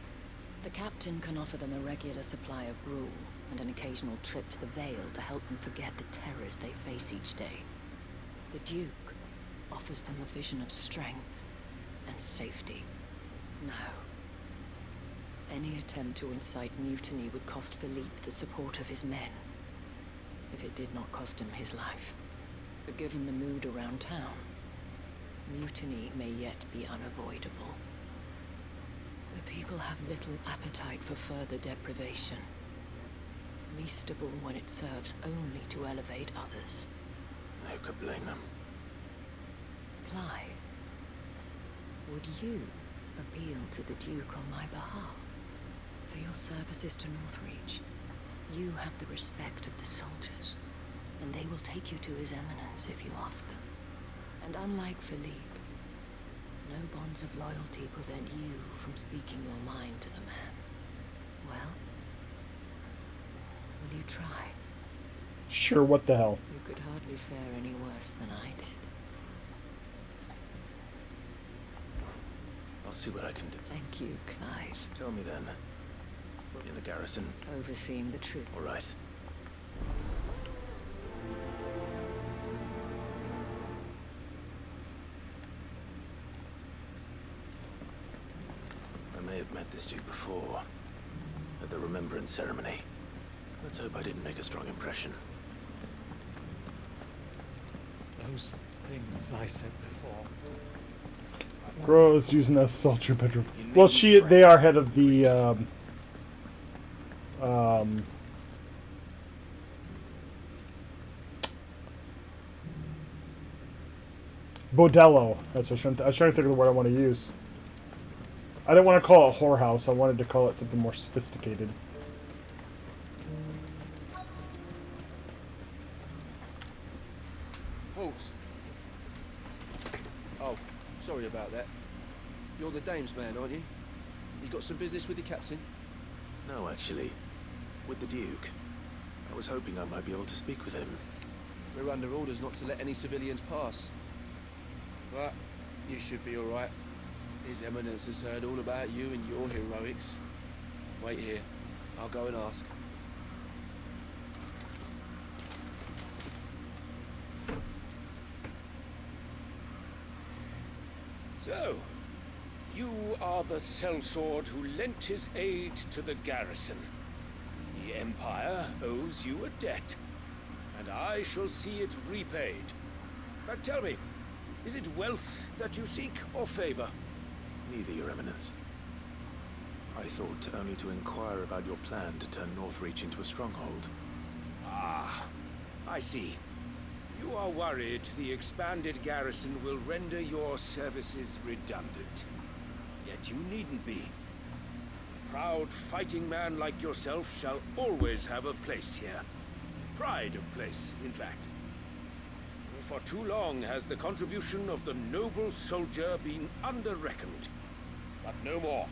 J: The captain can offer them a regular supply of gruel, and an occasional trip to the Vale to help them forget the terrors they face each day. The Duke offers them a vision of strength and safety. No. Any attempt to incite mutiny would cost Philippe the support of his men, if it did not cost him his life. But given the mood around town, mutiny may yet be unavoidable. The people have little appetite for further deprivation, least of all when it serves only to elevate others.
H: Who could blame them?
J: Clive, would you appeal to the Duke on my behalf? For your services to Northreach, you have the respect of the soldiers, and they will take you to His Eminence if you ask them. And unlike Philippe, no bonds of loyalty prevent you from speaking your mind to the man. Well, will you try?
A: Sure, what the hell?
J: You could hardly fare any worse than I did.
H: I'll see what I can do.
J: Thank you, Clive.
H: Tell me then. In the garrison?
J: Overseeing the troop.
H: All right. I may have met this dude before, at the Remembrance ceremony. Let's hope I didn't make a strong impression.
E: Those things I said before.
A: Grows using a sultry bedroom. Well, they are head of the Bordello. That's what I was trying to think of the word I want to use. I didn't want to call it a whorehouse. I wanted to call it something more sophisticated.
S: Halt. Oh, sorry about that. You're the dame's man, aren't you? You got some business with the captain?
H: No, actually. With the Duke. I was hoping I might be able to speak with him.
S: We're under orders not to let any civilians pass. But you should be all right. His Eminence has heard all about you and your heroics. Wait here. I'll go and ask.
E: So, you are the sellsword who lent his aid to the garrison. The Empire owes you a debt, and I shall see it repaid. But tell me, is it wealth that you seek, or favor?
H: Neither, Your Eminence. I thought only to inquire about your plan to turn Northreach into a stronghold.
E: Ah, I see. You are worried the expanded garrison will render your services redundant. Yet you needn't be. A proud fighting man like yourself shall always have a place here. Pride of place, in fact. For too long has the contribution of the noble soldier been under-reckoned. But no more.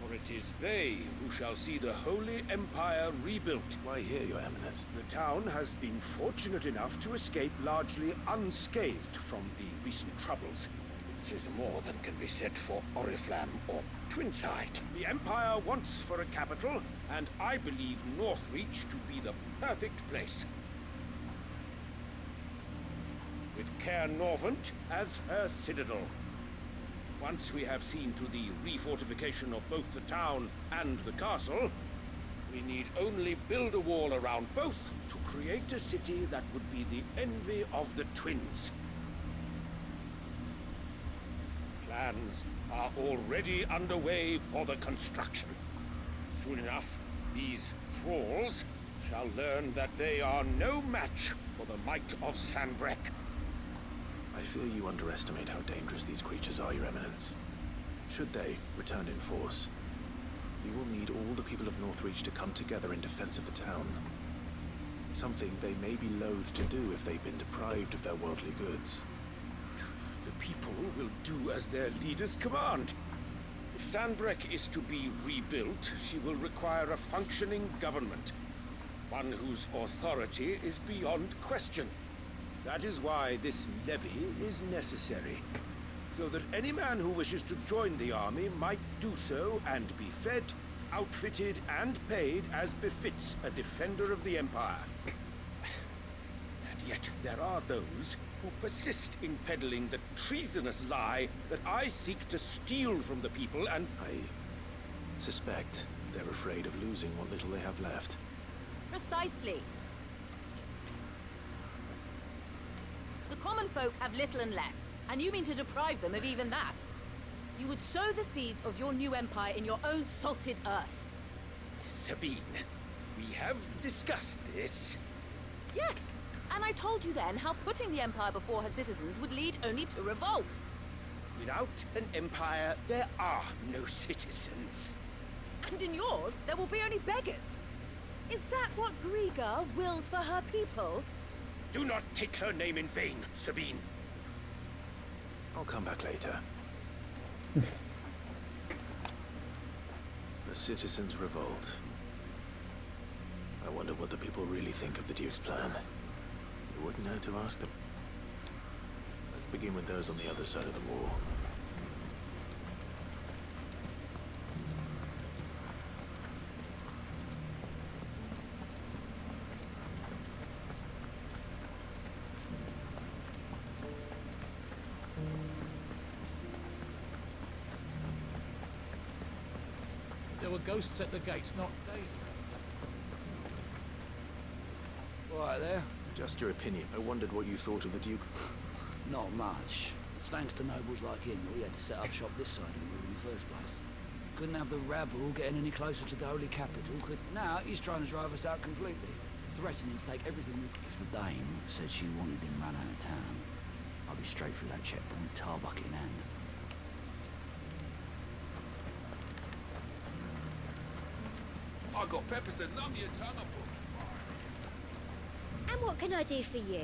E: For it is they who shall see the Holy Empire rebuilt.
H: Why here, Your Eminence?
E: The town has been fortunate enough to escape largely unscathed from the recent troubles, which is more than can be said for Oriflamme or Twinside. The Empire wants for a capital, and I believe Northreach to be the perfect place. With Caer Norvent as her citadel. Once we have seen to the refortification of both the town and the castle, we need only build a wall around both to create a city that would be the envy of the twins. Plans are already underway for the construction. Soon enough, these thralls shall learn that they are no match for the might of Sanbreque.
H: I fear you underestimate how dangerous these creatures are, Your Eminence. Should they return in force, you will need all the people of Northreach to come together in defense of the town. Something they may be loath to do if they've been deprived of their worldly goods.
E: The people will do as their leaders command. If Sanbreque is to be rebuilt, she will require a functioning government. One whose authority is beyond question. That is why this levy is necessary, so that any man who wishes to join the army might do so and be fed, outfitted, and paid as befits a defender of the Empire. And yet there are those who persist in peddling the treasonous lie that I seek to steal from the people and...
H: I suspect they're afraid of losing what little they have left.
F: Precisely. The common folk have little and less, and you mean to deprive them of even that. You would sow the seeds of your new empire in your own salted earth.
E: Sabine, we have discussed this.
F: Yes, and I told you then how putting the empire before her citizens would lead only to revolt.
E: Without an empire, there are no citizens.
F: And in yours, there will be only beggars. Is that what Griga wills for her people?
E: Do not take her name in vain, Sabine.
H: I'll come back later. The citizens revolt. I wonder what the people really think of the Duke's plan. It wouldn't hurt to ask them. Let's begin with those on the other side of the wall.
I: There were ghosts at the gates not days ago.
W: Right there.
H: Just your opinion. I wondered what you thought of the Duke.
W: Not much. It's thanks to nobles like him that we had to set up shop this side of the road in the first place. Couldn't have the rabble getting any closer to the holy capital, could... Now he's trying to drive us out completely. Threatening to take everything we... If the dame said she wanted him run out of town, I'd be straight through that checkpoint, tar bucket in hand.
C: I got peppers to numb your tongue up.
X: And what can I do for you?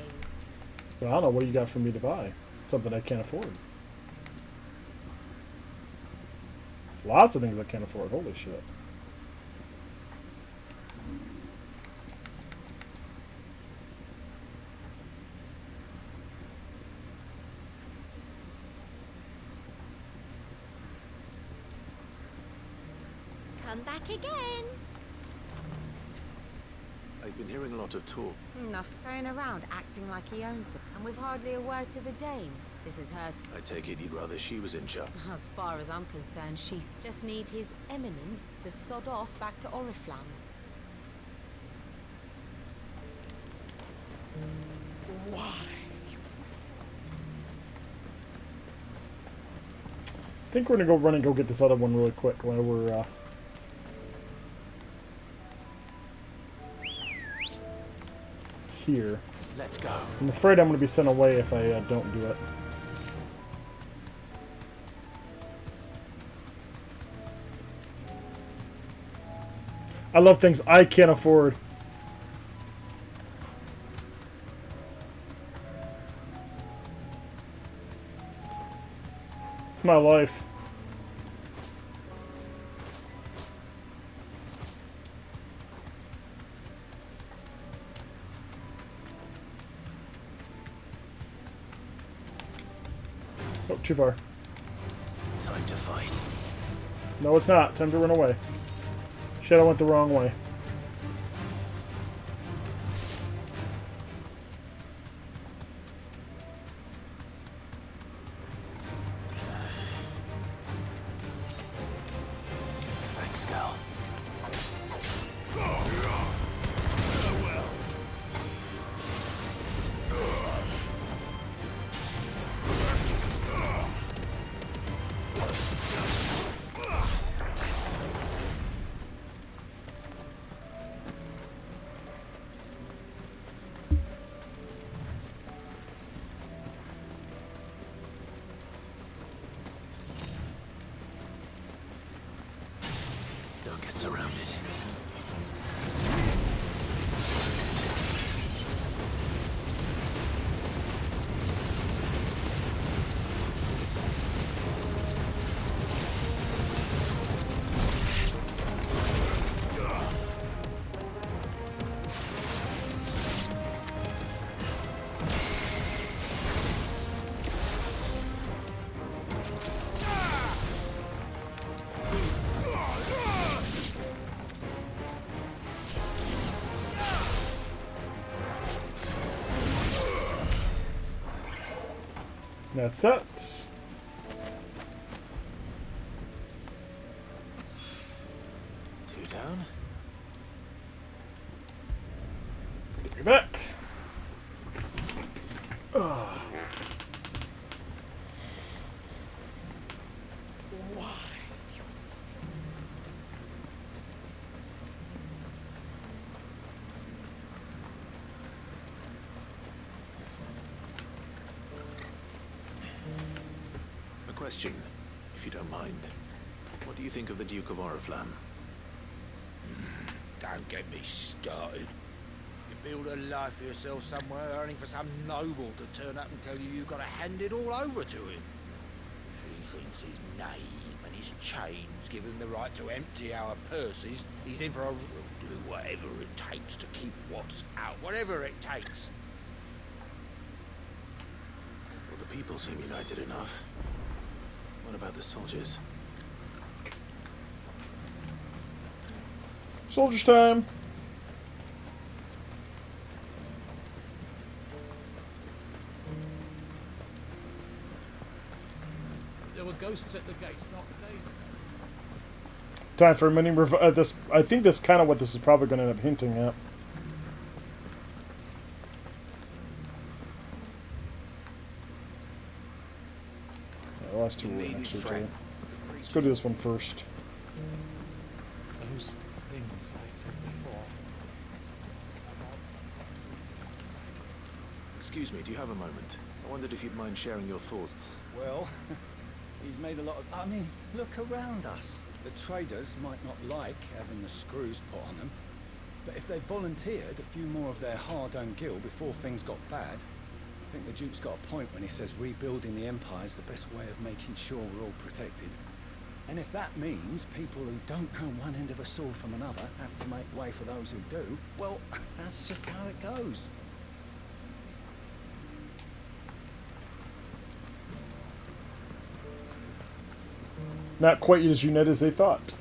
A: Well, I don't know. What do you got for me to buy? Something I can't afford. Lots of things I can't afford. Holy shit.
X: Come back again.
H: I've been hearing a lot of talk.
X: Enough going around acting like he owns them, and with hardly a word to the dame.
F: This is her.
H: I take it you'd rather she was in charge.
F: As far as I'm concerned, she's just need His Eminence to sod off back to Oriflamme.
W: Why?
A: I think we're gonna go run and go get this other one really quick while we're here.
H: Let's go.
A: I'm afraid I'm gonna be sent away if I don't do it. I love things I can't afford. It's my life. Oh, too far.
H: Time to fight.
A: No, it's not. Time to run away. Shit, I went the wrong way.
H: Thanks, Gal. Don't get surrounded.
A: That's that.
H: Two down.
A: Get back. Ugh.
H: A question, if you don't mind. What do you think of the Duke of Oriflamme?
E: Don't get me started. You build a life for yourself somewhere, earning for some noble to turn up and tell you you've got to hand it all over to him. If he thinks his name and his chains give him the right to empty our purses, he's in for a... We'll do whatever it takes to keep what's out, whatever it takes.
H: Well, the people seem united enough. What about the soldiers?
A: Soldiers time.
I: There were ghosts at the gates, not days ago.
A: Time for a mini this. I think that's kind of what this is probably going to end up hinting at. Yeah, the last two were next to each other. Let's go do this one first.
B: Those things I said before.
H: Excuse me, do you have a moment? I wondered if you'd mind sharing your thoughts.
G: Well, he's made a lot of... I mean, look around us. The traders might not like having the screws put on them, but if they volunteered a few more of their hard-earned gil before things got bad, I think the Duke's got a point when he says rebuilding the Empire is the best way of making sure we're all protected. And if that means people who don't know one end of a sword from another have to make way for those who do, well, that's just how it goes.
A: Not quite as united as they thought.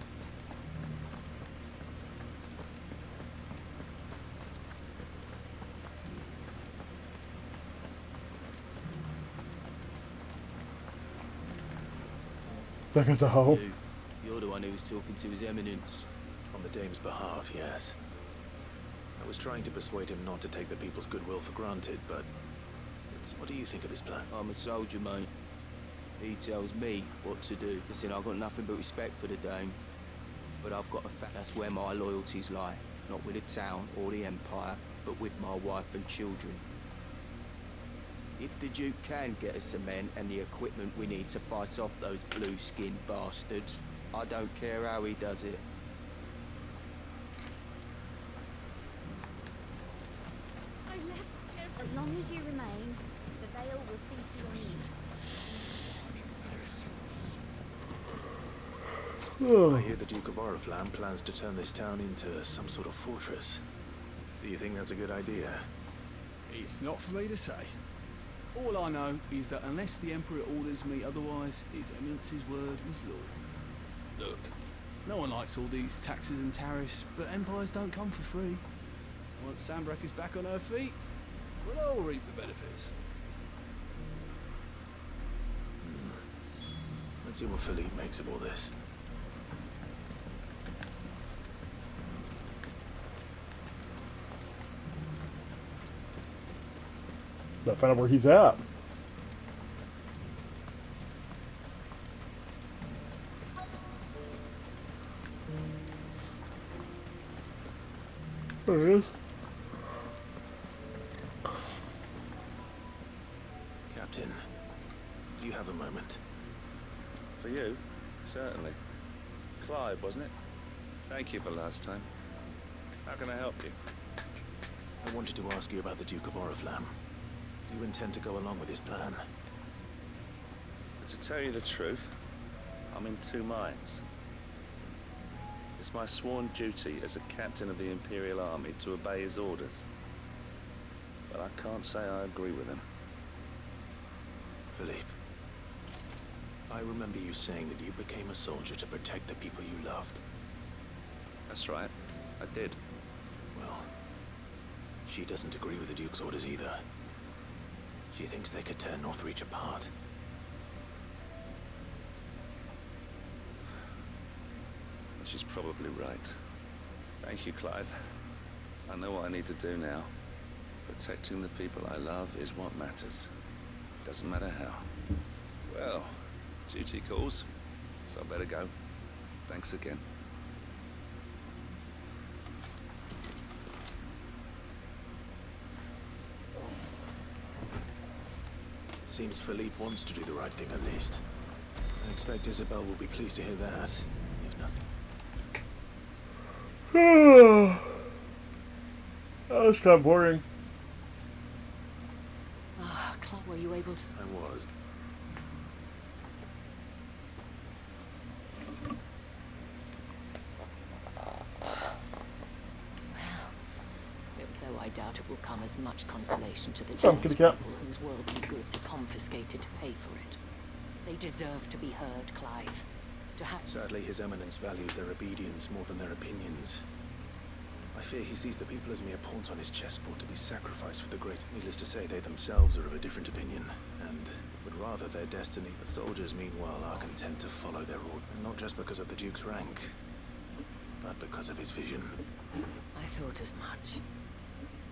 A: That is a hoe.
S: You're the one who was talking to His Eminence.
H: On the Dame's behalf, yes. I was trying to persuade him not to take the people's goodwill for granted, but... What do you think of his plan?
S: I'm a soldier, mate. He tells me what to do. Listen, I've got nothing but respect for the Dame. But I've got a fact, that's where my loyalties lie. Not with the town or the Empire, but with my wife and children. If the Duke can get us some men and the equipment we need to fight off those blue-skinned bastards, I don't care how he does it.
X: As long as you remain, the Veil will see to your needs.
H: I hear the Duke of Oriflamme plans to turn this town into some sort of fortress. Do you think that's a good idea?
L: It's not for me to say. All I know is that unless the Emperor orders me otherwise, His Eminence's word is law. Look, no one likes all these taxes and tariffs, but empires don't come for free. Once Sanbreque is back on her feet, we'll all reap the benefits.
H: Let's see what Philippe makes of all this.
A: Gotta find out where he's at. There it is.
H: Captain, do you have a moment?
M: For you? Certainly. Clive, wasn't it? Thank you for last time. How can I help you?
H: I wanted to ask you about the Duke of Oriflamme. Do you intend to go along with his plan?
M: But to tell you the truth, I'm in two minds. It's my sworn duty as a captain of the Imperial Army to obey his orders. But I can't say I agree with him.
H: Philippe, I remember you saying that you became a soldier to protect the people you loved.
M: That's right, I did.
H: Well, she doesn't agree with the Duke's orders either. She thinks they could tear Northreach apart.
M: She's probably right. Thank you, Clive. I know what I need to do now. Protecting the people I love is what matters. Doesn't matter how. Well, duty calls, so I better go. Thanks again.
H: Seems Philippe wants to do the right thing at least. I expect Isabel will be pleased to hear that, if nothing.
A: That was kind of boring.
F: Ah, Clark, were you able to...
H: I was.
F: Though I doubt it will come as much consolation to the
A: Kitty
F: townspeople
A: cat.
F: whose worldly goods are confiscated to pay for it. They deserve to be heard, Clive. To have...
H: Sadly, His Eminence values their obedience more than their opinions. I fear he sees the people as mere pawns on his chessboard to be sacrificed for the great. Needless to say, they themselves are of a different opinion, and would rather their destiny. The soldiers, meanwhile, are content to follow their order, and not just because of the Duke's rank, but because of his vision.
F: I thought as much.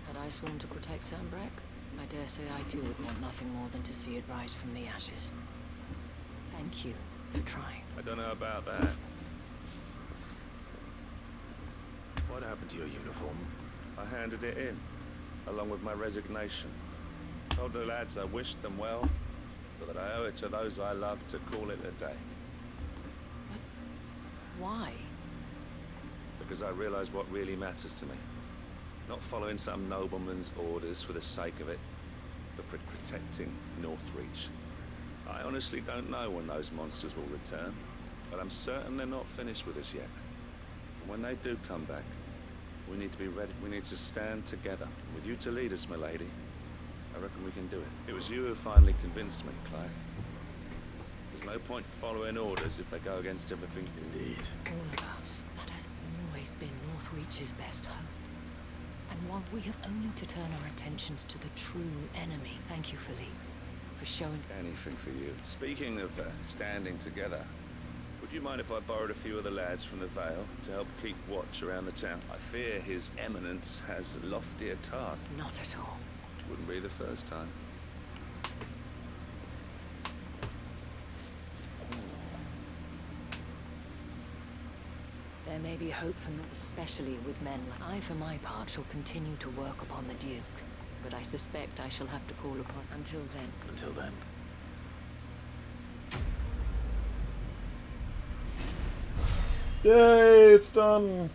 F: Had I sworn to protect Sanbreque, I dare say I too would want nothing more than to see it rise from the ashes. Thank you for trying.
M: I don't know about that.
H: What happened to your uniform?
M: I handed it in, along with my resignation. Told the lads I wished them well, but that I owe it to those I love to call it a day.
F: Why?
M: Because I realize what really matters to me. Not following some nobleman's orders for the sake of it, but protecting Northreach. I honestly don't know when those monsters will return, but I'm certain they're not finished with us yet. And when they do come back, we need to be ready. We need to stand together. With you to lead us, my lady, I reckon we can do it. It was you who finally convinced me, Clive. There's no point following orders if they go against everything.
H: Indeed.
F: All of us. That has always been Northreach's best hope. And one we have only to turn our attentions to the true enemy. Thank you, Philippe, for showing...
M: Anything for you. Speaking of standing together, Would you mind if I borrowed a few of the lads from the Vale to help keep watch around the town? I fear His Eminence has loftier tasks.
F: Not at all.
M: Wouldn't be the first time.
F: There may be hope for me, especially with men like I, for my part, shall continue to work upon the Duke. But I suspect I shall have to call upon until then.
H: Until then.
A: Yay, it's done!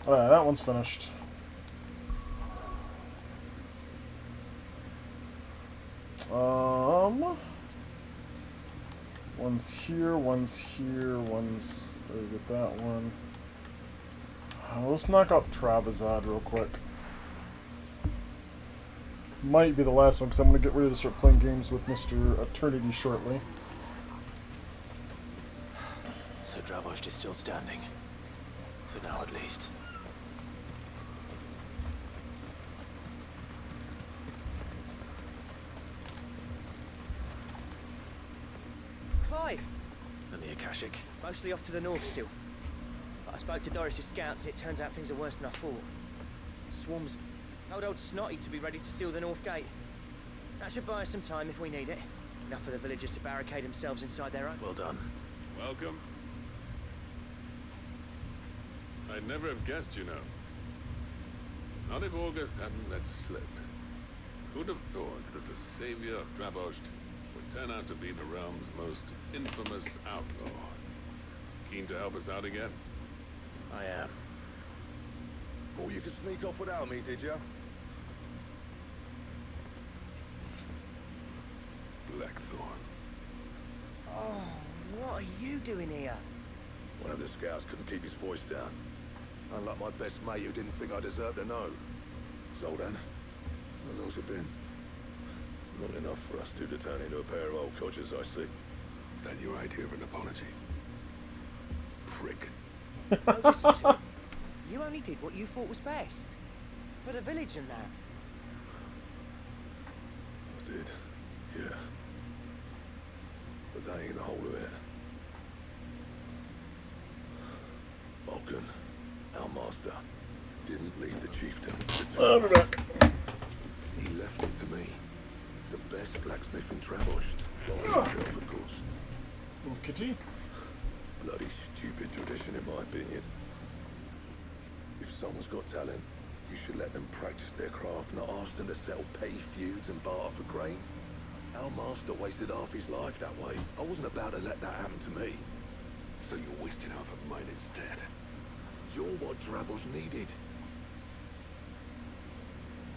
A: Alright, that one's finished. One's here, one's... There, get that one. Let's knock out the Travazad real quick. Might be the last one, because I'm going to get ready to start playing games with Mr. Eternity shortly.
H: So Dravost is still standing. For now, at least.
N: Clive!
H: And the Akashic?
N: Mostly off to the north still. But I spoke to Doris's scouts, and it turns out things are worse than I thought. Swarms. Told old Snotty to be ready to seal the north gate. That should buy us some time if we need it. Enough for the villagers to barricade themselves inside their own.
H: Well done.
K: Welcome. I'd never have guessed, you know. Not if August hadn't let slip. Who'd have thought that the savior of Dravost would turn out to be the realm's most infamous outlaw? Keen to help us out again?
H: I am.
O: Thought you could sneak off without me, did you?
K: Blackthorn.
N: Oh, what are you doing here?
O: One of the scouts couldn't keep his voice down. Unlike my best mate who didn't think I deserved to know. So then, how long's it been? Not enough for us two to turn into a pair of old codgers, I see.
K: That your idea of an apology? Prick.
N: No, listen to me. You only did what you thought was best. For the village and that.
O: I did, yeah. But that ain't the whole of it. Vulcan, our master, didn't leave the chieftain.
A: I'll be back.
O: He left it to me. The best blacksmith in Dravost. By himself, of course.
A: Move Kitty.
O: Bloody stupid tradition, in my opinion. If someone's got talent, you should let them practice their craft, not ask them to settle petty feuds and barter for grain. Our master wasted half his life that way. I wasn't about to let that happen to me.
K: So you're wasting half of mine instead?
O: You're what Dravost needed.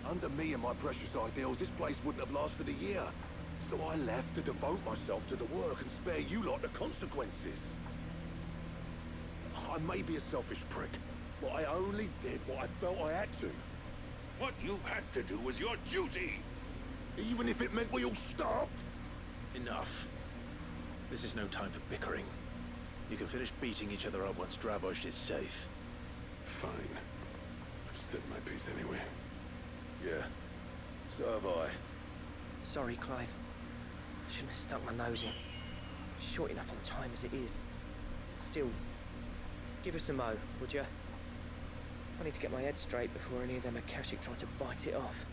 O: Under me and my precious ideals, this place wouldn't have lasted a year. So I left to devote myself to the work and spare you lot the consequences. I may be a selfish prick, but I only did what I felt I had to.
K: What you had to do was your duty!
O: Even if it meant we all starved?
H: Enough. This is no time for bickering. You can finish beating each other up once Dravost is safe.
K: Fine. I've said my piece anyway.
O: Yeah, so have I.
N: Sorry, Clive. I shouldn't have stuck my nose in. Short enough on time as it is. Still, give us a mo, would you? I need to get my head straight before any of them Akashic try to bite it off.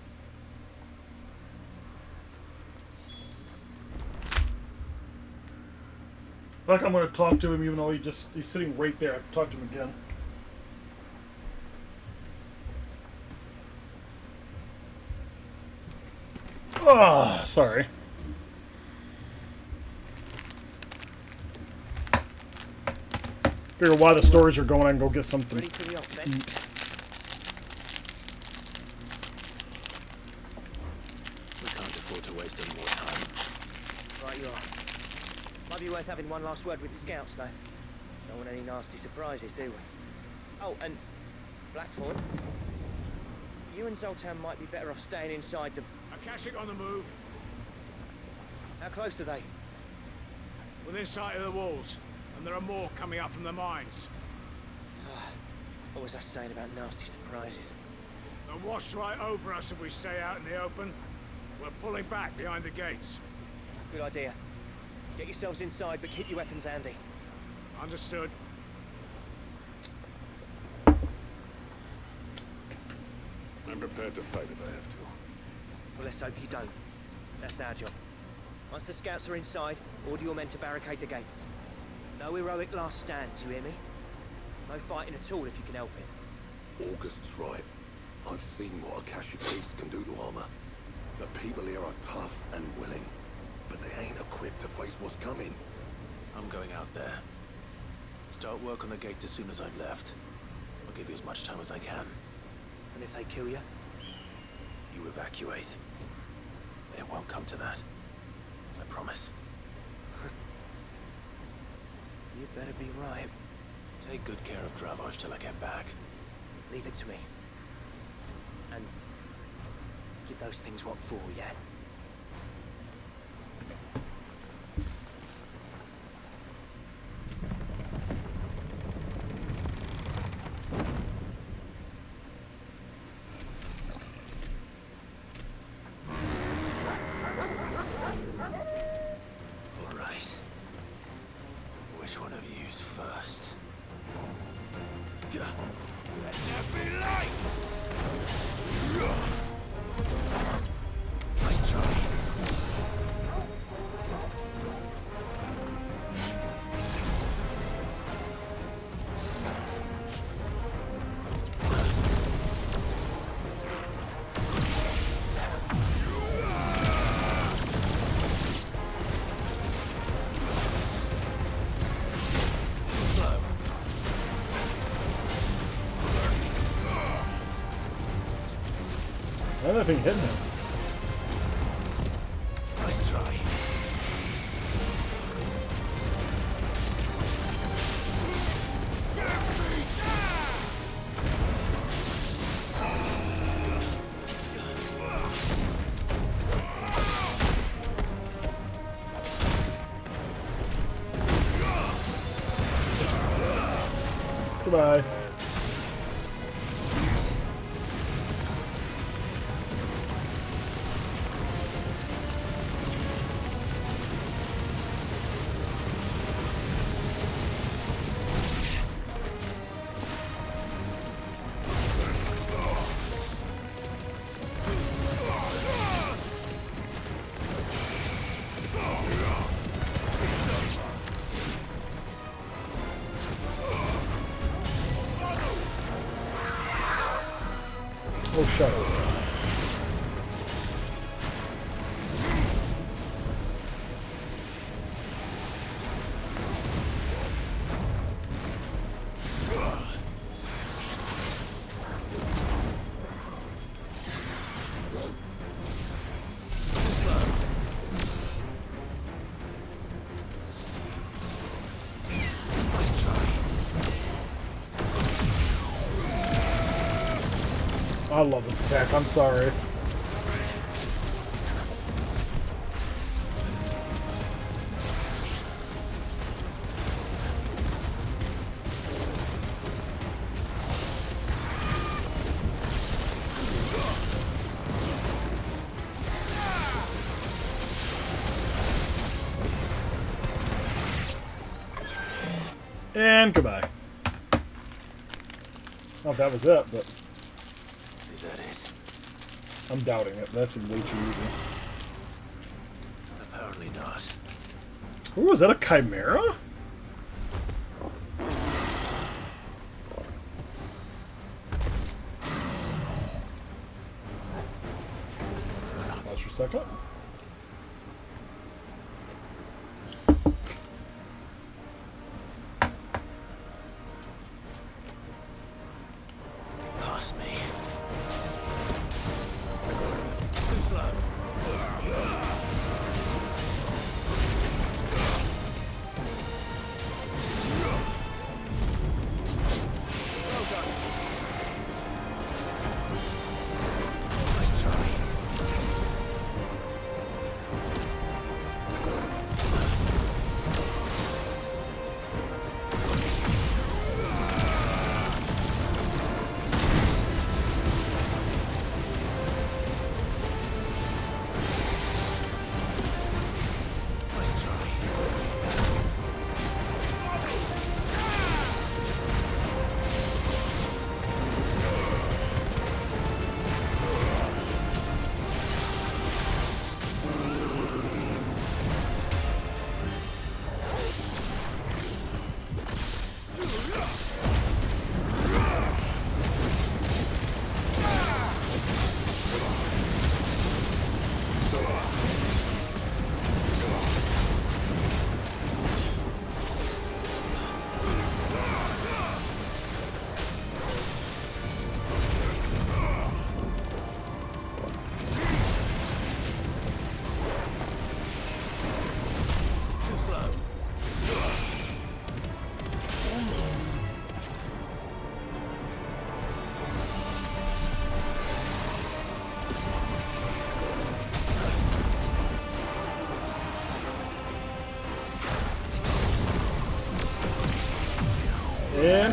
A: Like I'm going to talk to him even though he's sitting right there. I have to talk to him again. Ah, sorry. Figure while the stories are going, I can go get something to eat.
H: We can't afford to waste any more time.
N: Right you are. Might be worth having one last word with the scouts, though. Don't want any nasty surprises, do we? Oh, and Blackthorn, you and Zoltan might be better off staying inside the...
I: Akashic on the move.
N: How close are they?
I: Within sight of the walls. And there are more coming up from the mines.
N: What was I saying about nasty surprises?
I: They'll wash right over us if we stay out in the open. We're pulling back behind the gates.
N: Good idea. Get yourselves inside, but keep your weapons handy.
I: Understood.
K: I'm prepared to fight if I have to.
N: Well, let's hope you don't. That's our job. Once the scouts are inside, order your men to barricade the gates. No heroic last stands, you hear me? No fighting at all if you can help it.
O: August's right. I've seen what a Kashi priest can do to armor. The people here are tough and willing, but they ain't equipped to face what's coming.
H: I'm going out there. Start work on the gate as soon as I've left. I'll give you as much time as I can.
N: And if they kill you?
H: You evacuate. It won't come to that. I promise.
N: You better be right.
H: Take good care of Dravoj till I get back.
N: Leave it to me. And give those things what for, yeah?
H: All right. Which one of you's first?
I: Let there be light!
H: Nice try.
A: Nothing hitting him.
H: Nice try.
A: Goodbye. Oh, shut up. I love this attack, I'm sorry. And goodbye. Oh, that was it, but...
H: Is that it?
A: I'm doubting it. That seemed way too easy.
H: Apparently not.
A: Ooh, was that a chimera? Pause for a second.
H: Pass me.
I: Too slow. Well done.
H: Nice try.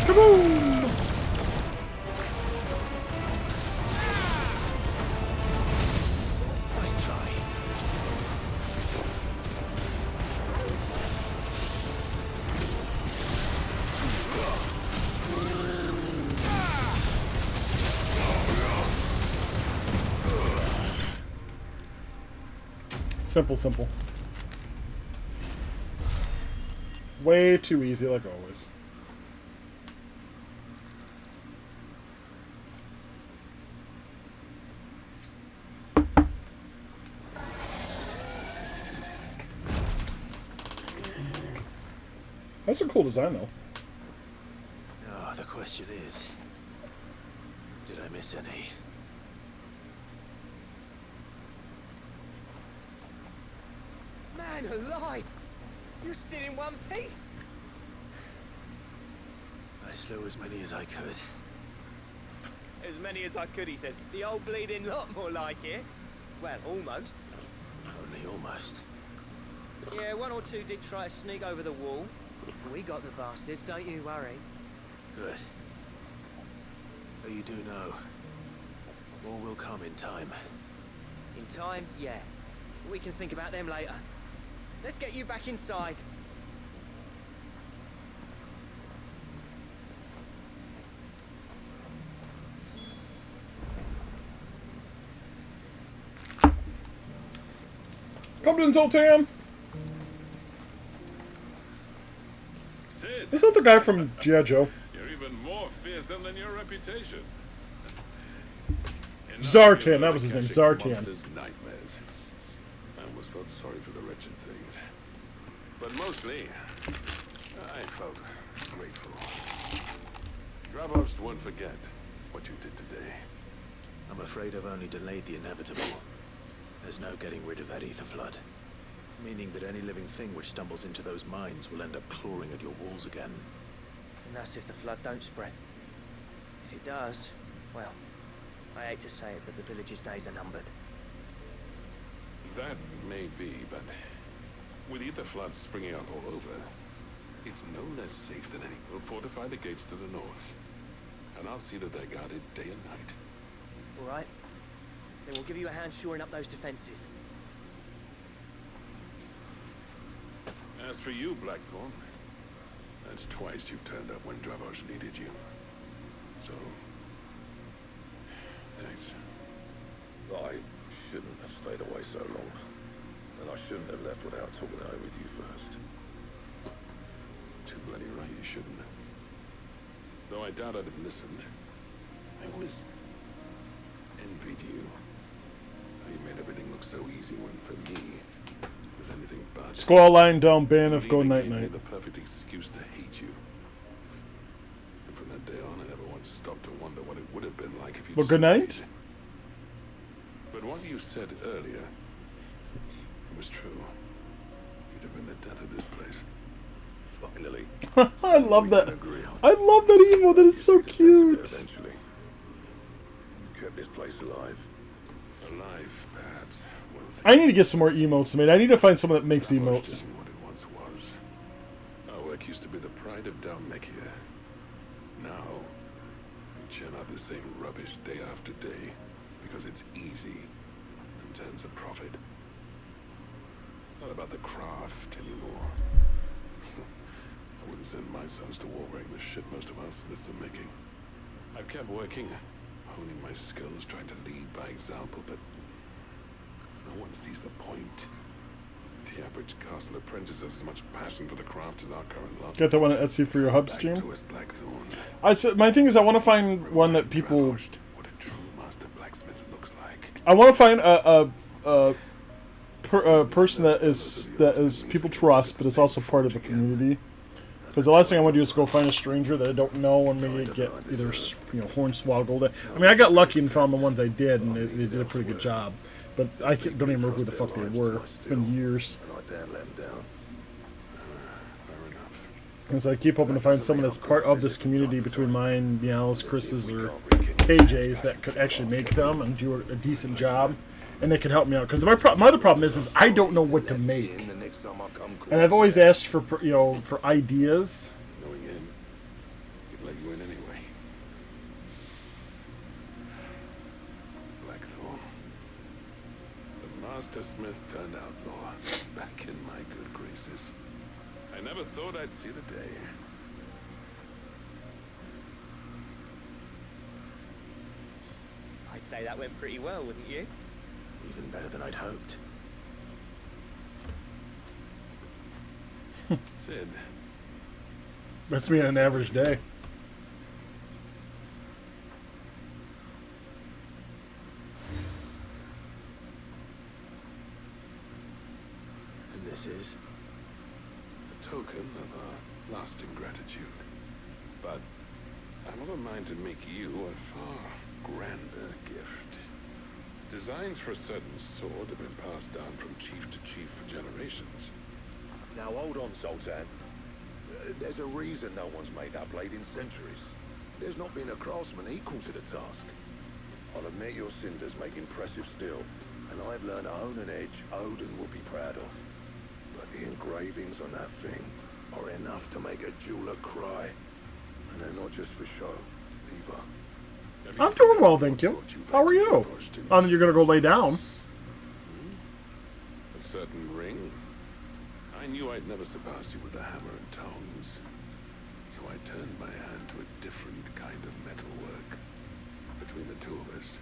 A: Kaboom!
C: Nice try.
A: Simple, simple. Way too easy, like always. That's a cool design, though.
C: Oh, the question is, did I miss any?
N: Man alive! You're still in one piece!
C: I slew as many as I could.
N: As many as I could, he says. The old bleeding lot, more like it. Well, almost.
C: Only almost.
N: Yeah, one or two did try to sneak over the wall. We got the bastards, don't you worry.
C: Good. But you do know, more will come in time.
N: In time, yeah. We can think about them later. Let's get you back inside.
A: Come in, Zoltan!
K: Sid,
A: Is that the guy from G.I. Joe?
K: you're even more fearsome than your reputation.
A: Zartan, that was his name,
K: Catching
A: Zartan.
K: monsters' nightmares. I almost felt sorry for the wretched things. But mostly, I felt grateful. Dravos won't forget what you did today.
C: I'm afraid I've only delayed the inevitable. There's no getting rid of that ether flood. Meaning that any living thing which stumbles into those mines will end up clawing at your walls again.
N: And that's if the flood don't spread. If it does, well, I hate to say it, but the village's days are numbered.
K: That may be, but with ether floods springing up all over, it's no less safe than any. We'll fortify the gates to the north, and I'll see that they're guarded day and night.
N: All right? Then we'll give you a hand shoring up those defenses.
K: As for you, Blackthorn, that's twice you've turned up when Dravos needed you. So, thanks.
O: I shouldn't have stayed away so long. And I shouldn't have left without talking it over with you first.
K: Too bloody right you shouldn't. Though I doubt I'd have listened. I always envied you. How you made everything look so easy when, for me, it was anything but.
A: Squall line down, ban if
K: You
A: go
K: even
A: night
K: gave me
A: night.
K: the perfect excuse to hate you. And from that day on, I never once stopped to wonder what it would have been like if you'd
A: Well, good night.
K: stayed. But what you said earlier was true. You'd have been the death of this place.
O: Finally.
A: I love that. I love that emo. That is so cute.
O: Eventually. You kept this place alive.
K: Alive, perhaps.
A: I need to get some more emotes made. I need to find someone that makes emotes.
K: What it once was. Our work used to be the pride of Dalmekia. Now, we churn out the same rubbish day after day because it's easy and turns a profit. It's not about the craft anymore. I wouldn't send my sons to war wearing the shit most of our smiths are making. I've kept working, honing my skills, trying to lead by example, but no one sees the point. The average castle apprentice has as much passion for the craft as our current lot.
A: Get that one at Etsy for your hub
K: Back
A: stream.
K: to us, Blackthorn.
A: I said my thing is I want to find one that people.
K: What a true master blacksmith looks like.
A: I want to find a person that is people trust, but is also part of the community. Because the last thing I want to do is go find a stranger that I don't know and maybe get either hornswoggled. I mean, I got lucky and found the ones I did, and they did a pretty good job. But I don't even remember who the fuck they were. It's been years.
O: And I daren't let them down.
A: And so I keep hoping to find someone that's part of this community between mine, Meows, Chris's, or KJ's that could actually make them and do a decent job. And they can help me out. Because my other problem is I don't know what to make. And I've always asked for, for ideas.
K: Going in, you'd let
O: master smith's turned outlaw. Back in my good graces. I never thought I'd see the day.
N: I'd say that went pretty well, wouldn't you?
H: Even better than I'd hoped.
O: Sid.
A: That's me on an average day.
H: And this is?
O: A token of our lasting gratitude. But I'm of a mind to make you a far grander gift. Designs for a certain sword have been passed down from chief to chief for generations.
D: Now hold on, Sultan. There's a reason no one's made that blade in centuries. There's not been a craftsman equal to the task. I'll admit your cinders make impressive steel, and I've learned to own an edge Odin will be proud of. But the engravings on that thing are enough to make a jeweler cry. And they're not just for show, either.
A: I'm doing well, thank you. How are you? Oh, you're gonna go lay down.
O: A certain ring? I knew I'd never surpass you with the hammer and tongs. So I turned my hand to a different kind of metalwork. Between the two of us,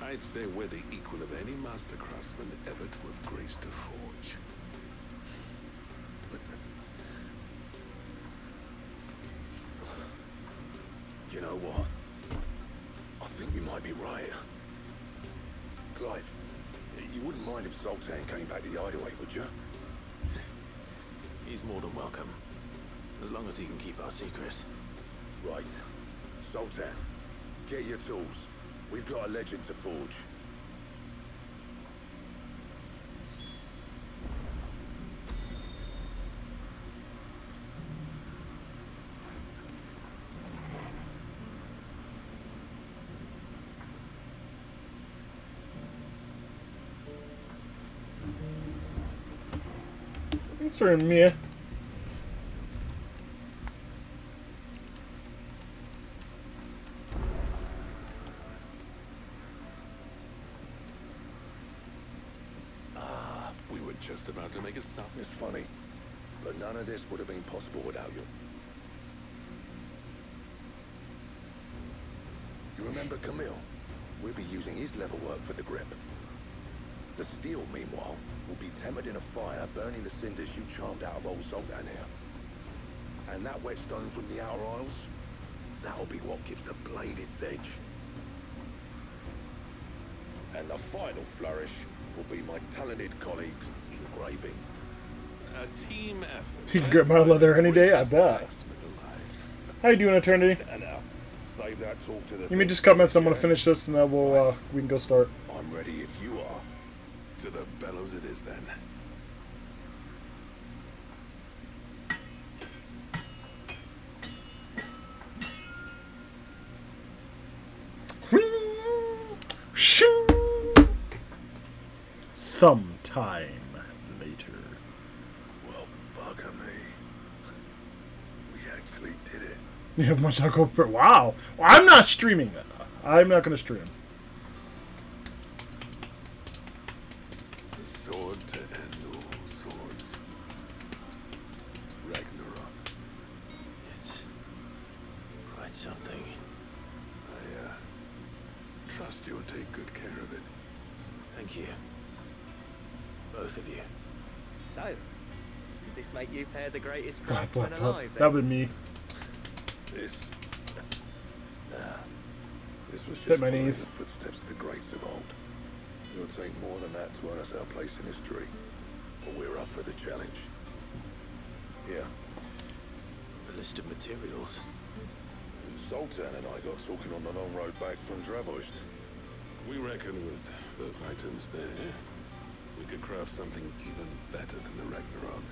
O: I'd say we're the equal of any master craftsman ever to have graced a forge.
D: You know what? I think you might be right. Clive, you wouldn't mind if Sultan came back to the hideaway, would you?
H: He's more than welcome. As long as he can keep our secret.
D: Right. Sultan, get your tools. We've got a legend to forge.
A: Sorry, Mia.
O: We were just about to make a stop.
D: It's funny, but none of this would have been possible without you. You remember Camille? We'll be using his level work for the grip. The steel, meanwhile, will be tempered in a fire, burning the cinders you charmed out of old Sultan here. And that whetstone from the Outer Isles, that'll be what gives the blade its edge. And the final flourish will be my talented colleagues engraving.
O: A team effort.
A: You can grip my leather any day, I bet. How you doing, Eternity?
D: Now, save that talk to the...
A: You may just comments. I'm gonna finish this, and then we can go start.
D: I'm ready if you are.
O: To the bellows it is, then.
A: Sometime later.
D: Well, bugger me. We actually did it.
A: You have much alcohol. Wow. Well, I'm not streaming that. I'm not gonna stream.
O: The sword to end all swords. Ragnarok.
H: It's quite something.
O: I trust you'll take good care of it.
H: Thank you. Both of you.
N: So, does this make you pair the greatest craftsman alive, then?
A: That would be me.
D: This was just
A: Hit my
D: following
A: knees.
D: the footsteps of the greats of old. It'll take more than that to earn us our place in history. But we're up for the challenge. Yeah.
H: A list of materials.
D: Sultan and I got talking on the long road back from Dravost.
O: We reckon with those items there, we could craft something even better than the Ragnarok.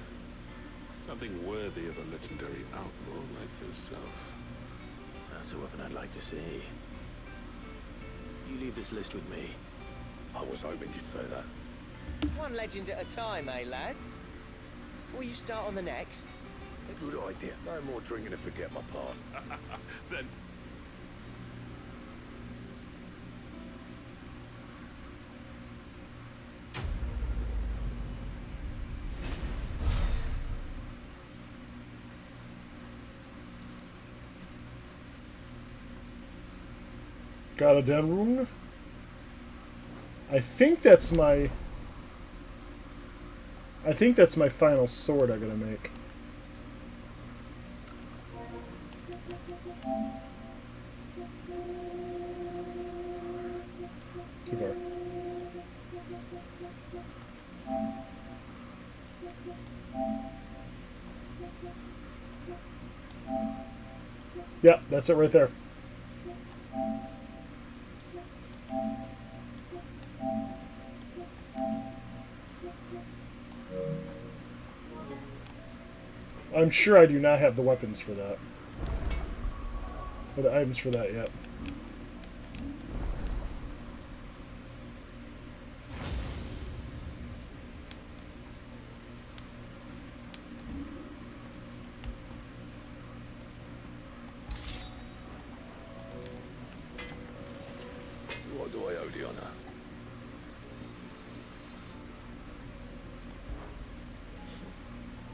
O: Something worthy of a legendary outlaw like yourself.
H: That's a weapon I'd like to see. You leave this list with me.
D: I was hoping you'd say that.
N: One legend at a time, eh, lads? Before you start on the next.
D: Good idea. No more drinking to forget my past.
O: Then...
A: Got a Denrung. I think that's my final sword I'm gonna make. Too far. Yeah, that's it right there. I'm sure I do not have the weapons for that. Or the items for that yet.
O: What do I owe the honor?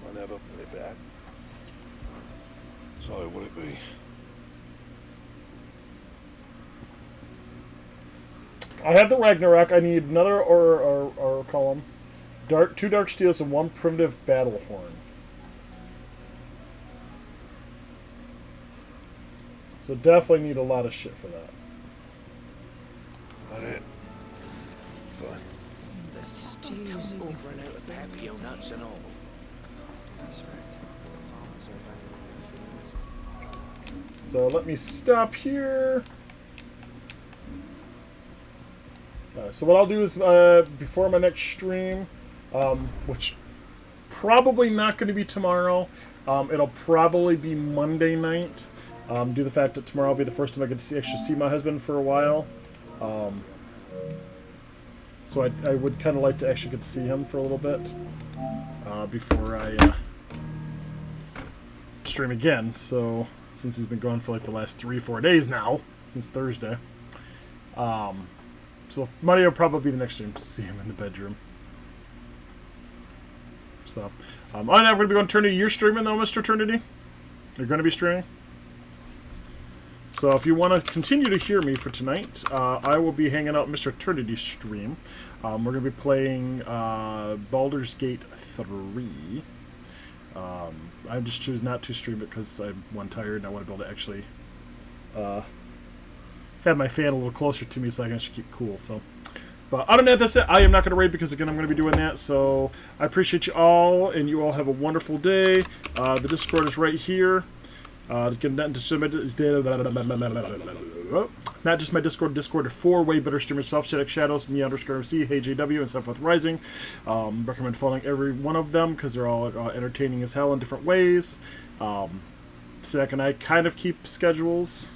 O: I never, if it had. So, would it be?
A: I have the Ragnarok. I need another or column. Two dark steels and one primitive battle horn. So definitely need a lot of shit for that.
O: That it? Fine.
Q: The stew's awful out of papio nuts and all.
A: So let me stop here. So what I'll do is before my next stream, which probably not going to be tomorrow, it'll probably be Monday night. Due to the fact that tomorrow will be the first time I get to actually see my husband for a while. So I would kind of like to actually get to see him for a little bit before I stream again. So since he's been gone for like the last 3-4 days now, since Thursday. So Monday will probably be the next stream to see him in the bedroom. So, I'm going to be going to Eternity. You're streaming though, Mr. Eternity? You're going to be streaming? So if you want to continue to hear me for tonight, I will be hanging out Mr. Eternity's stream. We're going to be playing Baldur's Gate 3. I just choose not to stream it because I'm tired and I want to be able to actually have my fan a little closer to me so I can actually keep cool. So, but other than that, that's it. I am not going to raid because again I'm going to be doing that. So I appreciate you all, and you all have a wonderful day. The Discord is right here. Not just my Discord of 4 way better streamers, Self-Static Shadows, me _MC, Hey JW, and Stuff with Rising. Recommend following every one of them because they're all entertaining as hell in different ways. Static and I kind of keep schedules.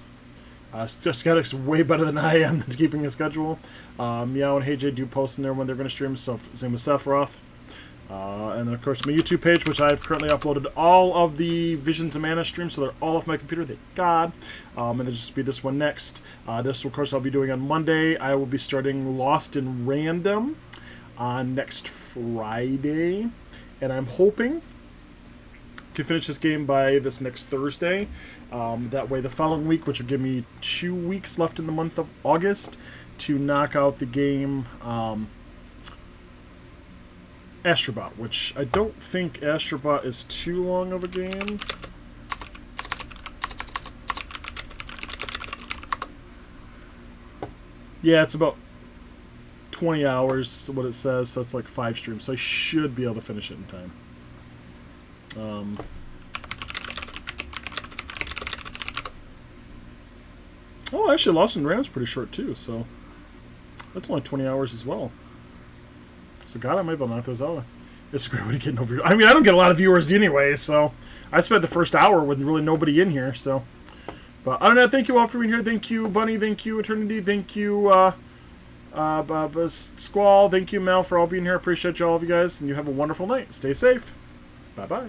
A: Static's way better than I am at keeping a schedule. Meow and Hey J do post in there when they're going to stream, so same with Sephiroth. And then, of course, my YouTube page, which I've currently uploaded all of the Visions of Mana streams, so they're all off my computer, thank God. And there'll just be this one next. This, of course, I'll be doing on Monday. I will be starting Lost in Random on next Friday. And I'm hoping to finish this game by this next Thursday. That way, the following week, which will give me 2 weeks left in the month of August, to knock out the game... Astrobot, which I don't think Astrobot is too long of a game. Yeah, it's about 20 hours, what it says, so it's like 5 streams, so I should be able to finish it in time. Oh, actually, Lost in Random's pretty short too, so that's only 20 hours as well. So God, I might be able to knock those out. It's a great way to get no viewers. I mean, I don't get a lot of viewers anyway, so I spent the first hour with really nobody in here. So, but other than that, thank you all for being here. Thank you, Bunny. Thank you, Eternity. Thank you, Squall. Thank you, Mel, for all being here. Appreciate all of you guys, and you have a wonderful night. Stay safe. Bye bye.